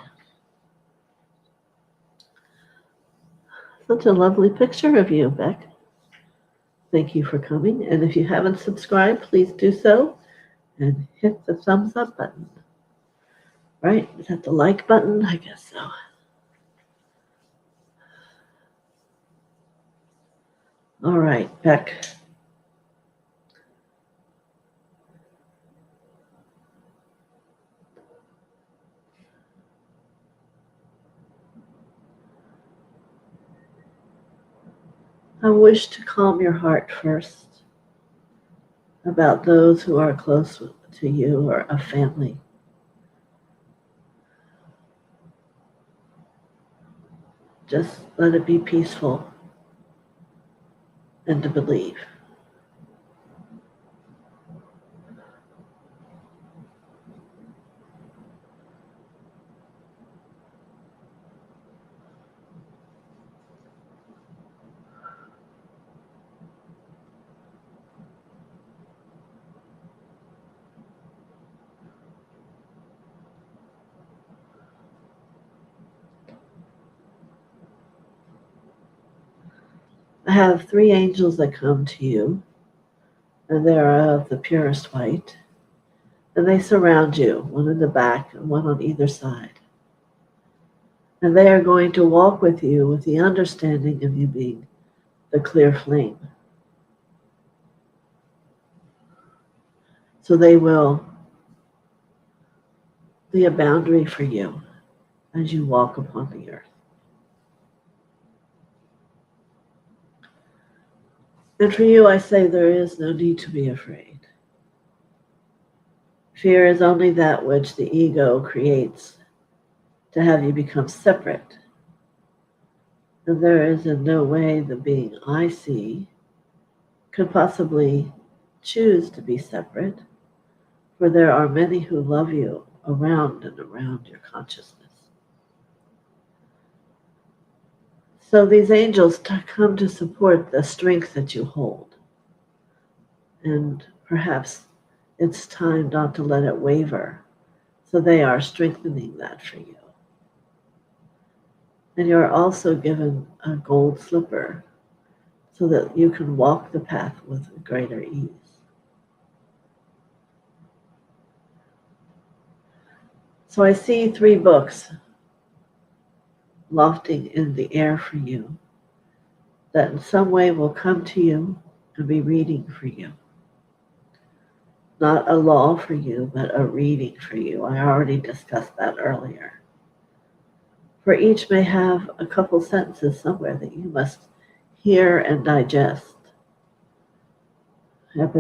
Such a lovely picture of you, Beck. Thank you for coming, and if you haven't subscribed, please do so, and hit the thumbs up button. Right? Is that the like button? I guess so. All right, Beck. I wish to calm your heart first about those who are close to you or a family. Just let it be peaceful and to believe. I have 3 angels that come to you, and they are of the purest white, and they surround you, one in the back and one on either side. And they are going to walk with you with the understanding of you being the clear flame. So they will be a boundary for you as you walk upon the earth. And for you, I say there is no need to be afraid. Fear is only that which the ego creates to have you become separate. And there is in no way the being I see could possibly choose to be separate, for there are many who love you around and around your consciousness. So these angels come to support the strength that you hold. And perhaps it's time not to let it waver. So they are strengthening that for you. And you're also given a gold slipper so that you can walk the path with greater ease. So I see 3 books lofting in the air for you that in some way will come to you and be reading for you. Not a law for you, but a reading for you. I already discussed that earlier. For each may have a couple sentences somewhere that you must hear and digest. Each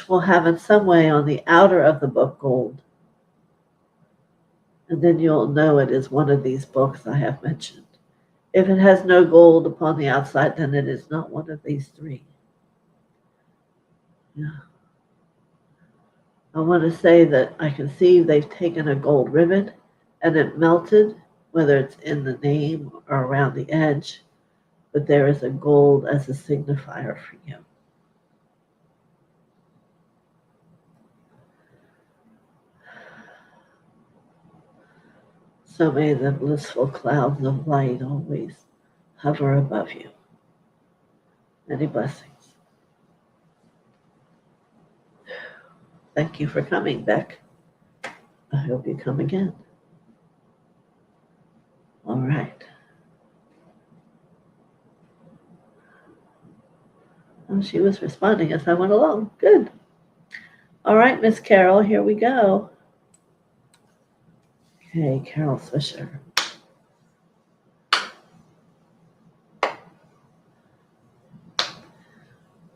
will have in some way on the outer of the book gold. And then you'll know it is one of these books I have mentioned. If it has no gold upon the outside, then it is not one of these three. Yeah. I want to say that I can see they've taken a gold ribbon and it melted, whether it's in the name or around the edge, but there is a gold as a signifier for you. So may the blissful clouds of light always hover above you. Many blessings. Thank you for coming, Beck. I hope you come again. All right. Oh, she was responding as I went along. Good. All right, Miss Carol, here we go. Okay, Carol Fisher.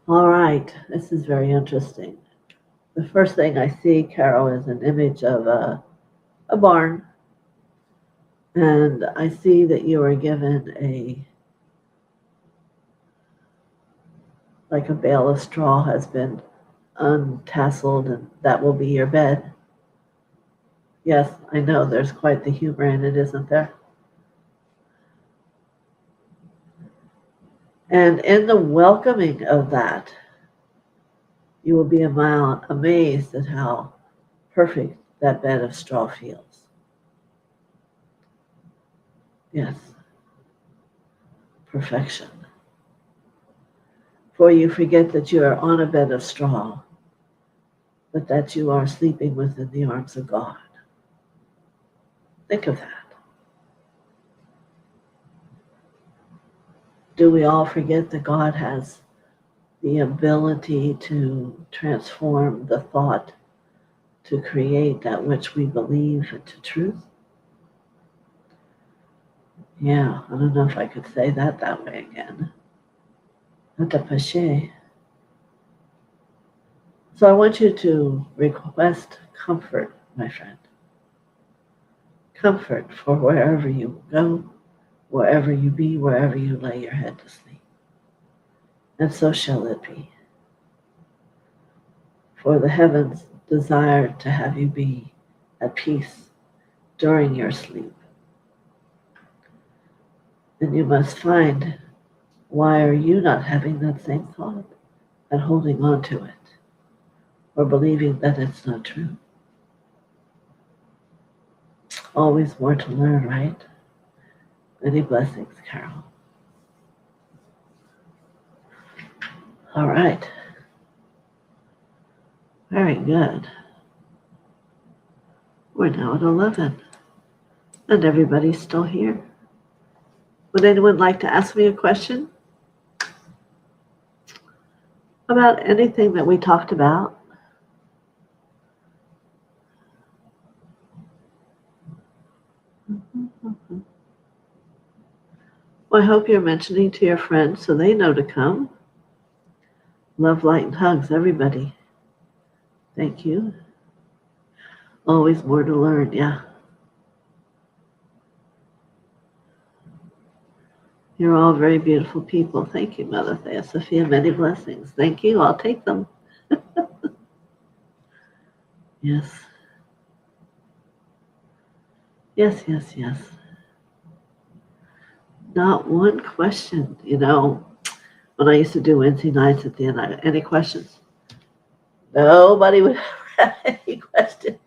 All right, this is very interesting. The first thing I see, Carol, is an image of a barn. And I see that you are given like a bale of straw has been untasseled, and that will be your bed. Yes, I know there's quite the humor in it, isn't there? And in the welcoming of that, you will be amazed at how perfect that bed of straw feels. Yes, perfection. For you forget that you are on a bed of straw, but that you are sleeping within the arms of God. Think of that. Do we all forget that God has the ability to transform the thought to create that which we believe into truth? Yeah, I don't know if I could say that way again. So I want you to request comfort, my friend. Comfort for wherever you go, wherever you be, wherever you lay your head to sleep. And so shall it be. For the heavens desire to have you be at peace during your sleep. And you must find, why are you not having that same thought and holding on to it, or believing that it's not true? Always more to learn, right? Many blessings, Carol. All right. Very good. We're now at 11, and everybody's still here. Would anyone like to ask me a question about anything that we talked about? Well, I hope you're mentioning to your friends so they know to come. Love, light, and hugs, everybody. Thank you. Always more to learn, yeah. You're all very beautiful people. Thank you, Mother TheoSophia. Many blessings. Thank you. I'll take them. Yes. Yes, yes, yes. Not one question. You know, when I used to do Wednesday nights at the end, any questions? Nobody would ever have any questions.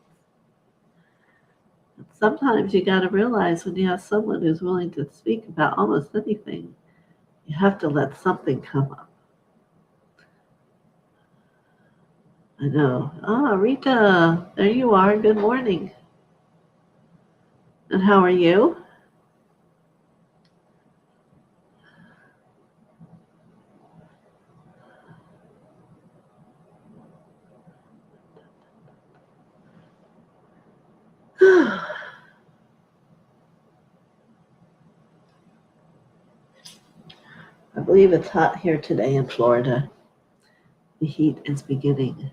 sometimes you got to realize when you have someone who's willing to speak about almost anything, you have to let something come up. I know. Ah, Rita, there you are. Good morning. And how are you? I believe it's hot here today in Florida. The heat is beginning.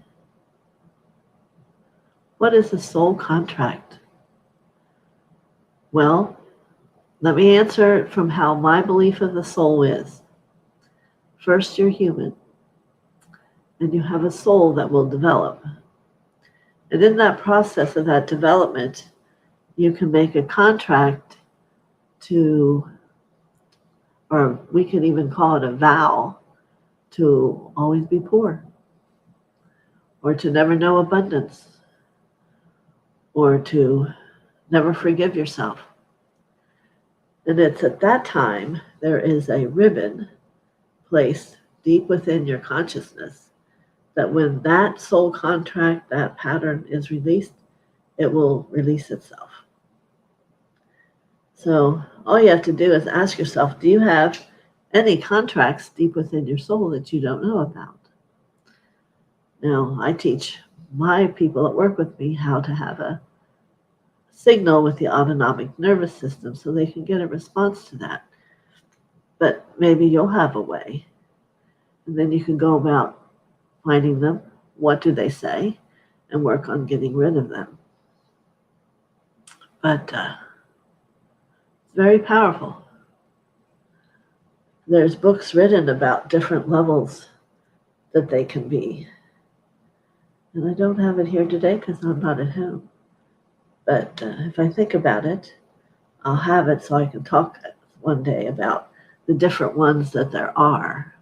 What is a soul contract? Well, let me answer it from how my belief of the soul is. First, you're human, and you have a soul that will develop. And in that process of that development, you can make a contract to, or we can even call it a vow, to always be poor, or to never know abundance, or to never forgive yourself. And it's at that time there is a ribbon placed deep within your consciousness that when that soul contract, that pattern is released, it will release itself. So all you have to do is ask yourself, do you have any contracts deep within your soul that you don't know about? Now, I teach my people that work with me how to have a signal with the autonomic nervous system so they can get a response to that. But maybe you'll have a way. And then you can go about finding them. What do they say? And work on getting rid of them. But it's very powerful. There's books written about different levels that they can be. And I don't have it here today because I'm not at home. But if I think about it, I'll have it so I can talk one day about the different ones that there are.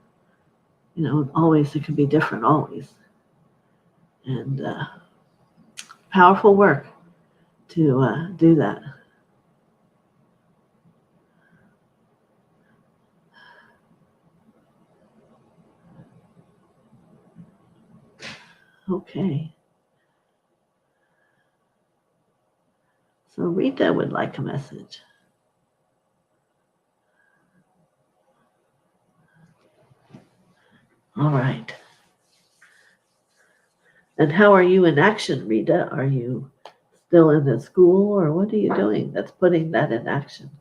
You know, always, it can be different always. And powerful work to do that. Okay. So Rita would like a message. All right. And how are you in action, Rita? Are you still in the school, or what are you doing that's putting that in action?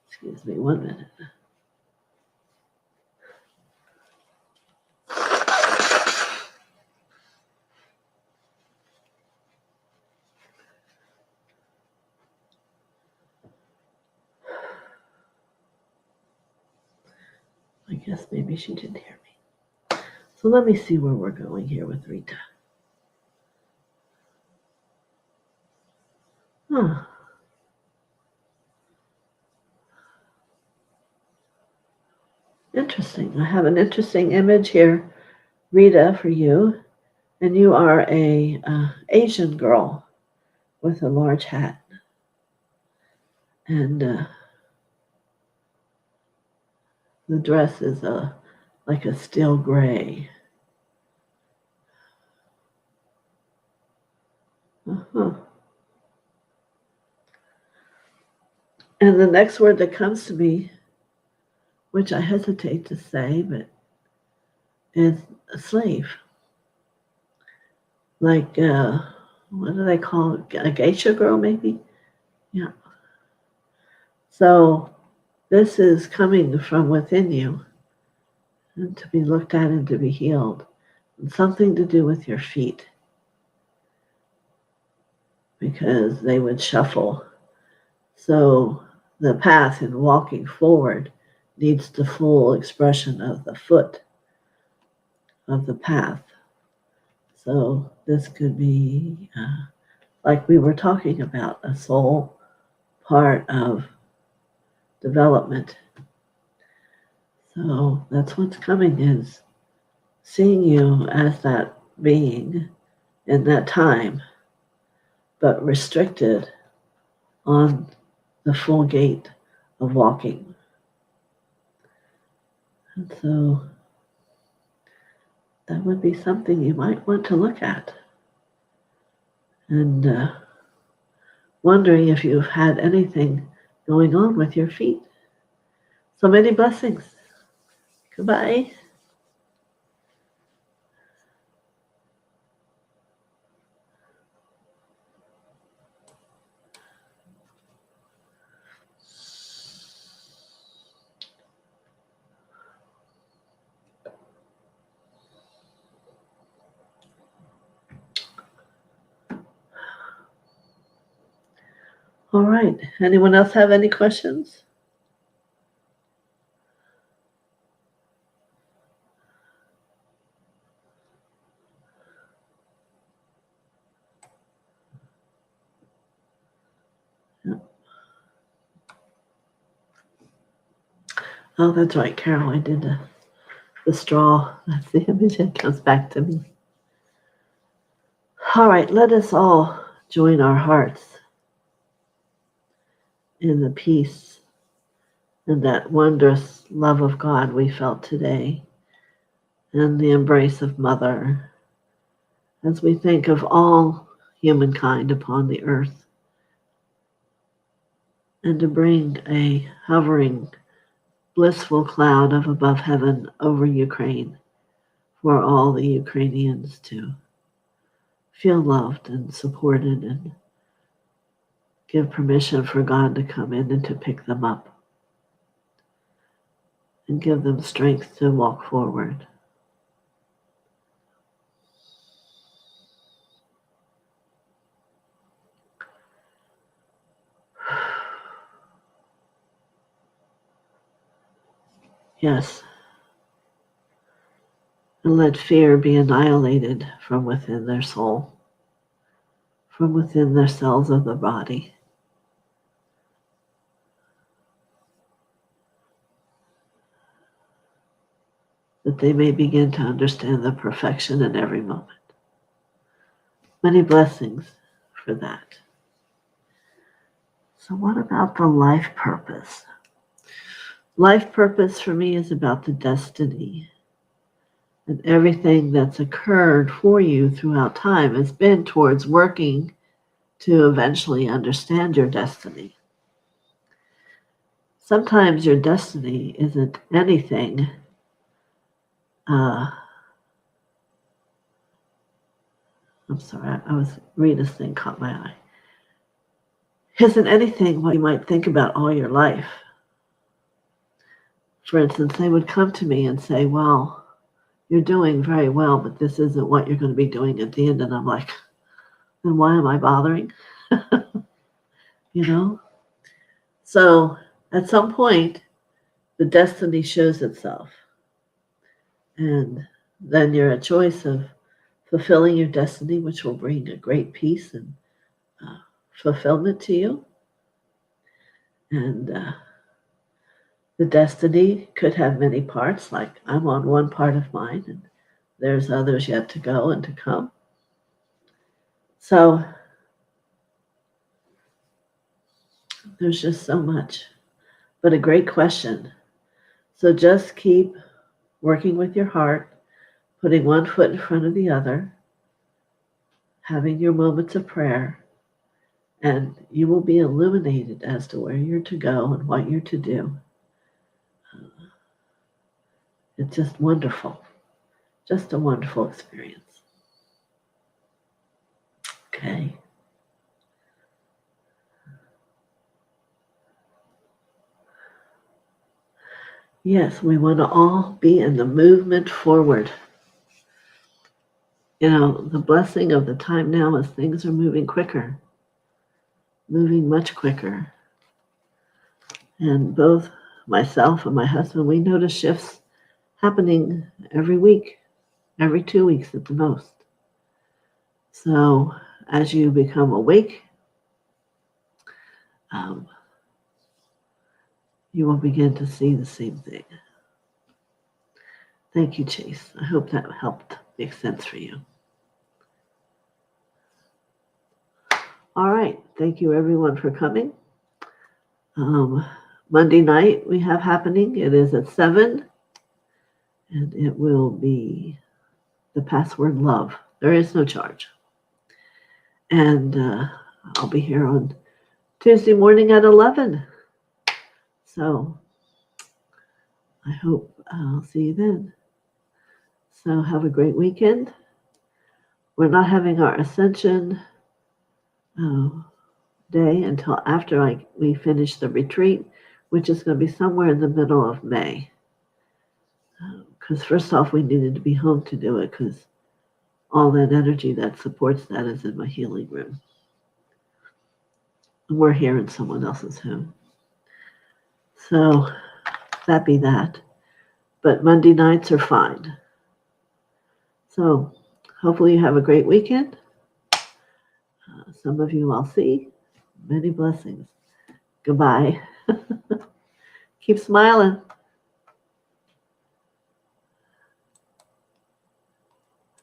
Excuse me, 1 minute. I guess maybe she didn't hear me. So let me see where we're going here with Rita. Huh. Interesting. I have an interesting image here, Rita, for you. And you are a Asian girl with a large hat. And the dress is like a steel gray. Uh-huh. And the next word that comes to me, which I hesitate to say, but is a slave. Like, what do they call it? A geisha girl, maybe? Yeah. So this is coming from within you and to be looked at and to be healed. And something to do with your feet, because they would shuffle. So the path in walking forward needs the full expression of the foot of the path. So this could be, like we were talking about, a soul part of development. So that's what's coming, is seeing you as that being in that time, but restricted on the full gait of walking. And so that would be something you might want to look at. And wondering if you've had anything going on with your feet. So many blessings. Goodbye. All right. Anyone else have any questions? Yeah. Oh, that's right, Carol. I did the straw. That's the image that comes back to me. All right. Let us all join our hearts in the peace and that wondrous love of God we felt today, and the embrace of Mother, as we think of all humankind upon the earth, and to bring a hovering, blissful cloud of above heaven over Ukraine for all the Ukrainians to feel loved and supported, and give permission for God to come in and to pick them up and give them strength to walk forward. Yes. And let fear be annihilated from within their soul, from within their cells of the body. That they may begin to understand the perfection in every moment. Many blessings for that. So what about the life purpose? Life purpose for me is about the destiny. And everything that's occurred for you throughout time has been towards working to eventually understand your destiny. Sometimes your destiny isn't anything I'm sorry, I was reading this thing, caught my eye. Isn't anything what you might think about all your life. For instance, they would come to me and say, well, you're doing very well, but this isn't what you're going to be doing at the end. And I'm like, then why am I bothering? You know? So at some point, the destiny shows itself. And then you're a choice of fulfilling your destiny, which will bring a great peace and fulfillment to you. And the destiny could have many parts, like I'm on one part of mine, and there's others yet to go and to come. So there's just so much, but a great question. So just keep working with your heart, putting one foot in front of the other, having your moments of prayer, and you will be illuminated as to where you're to go and what you're to do. It's just wonderful. Just a wonderful experience. Okay. Yes, we want to all be in the movement forward. You know, the blessing of the time now is things are moving quicker, moving much quicker. And both myself and my husband, we notice shifts happening every week, every 2 weeks at the most. So as you become awake, you will begin to see the same thing. Thank you, Chase. I hope that helped make sense for you. All right. Thank you, everyone, for coming. Monday night we have happening. It is at 7, and it will be the password love. There is no charge. And I'll be here on Tuesday morning at 11. So I hope I'll see you then. So have a great weekend. We're not having our Ascension day until after we finish the retreat, which is going to be somewhere in the middle of May. Because first off, we needed to be home to do it because all that energy that supports that is in my healing room. And we're here in someone else's home. So that be that. But Monday nights are fine. So hopefully you have a great weekend. Some of you I'll see. Many blessings. Goodbye. Keep smiling.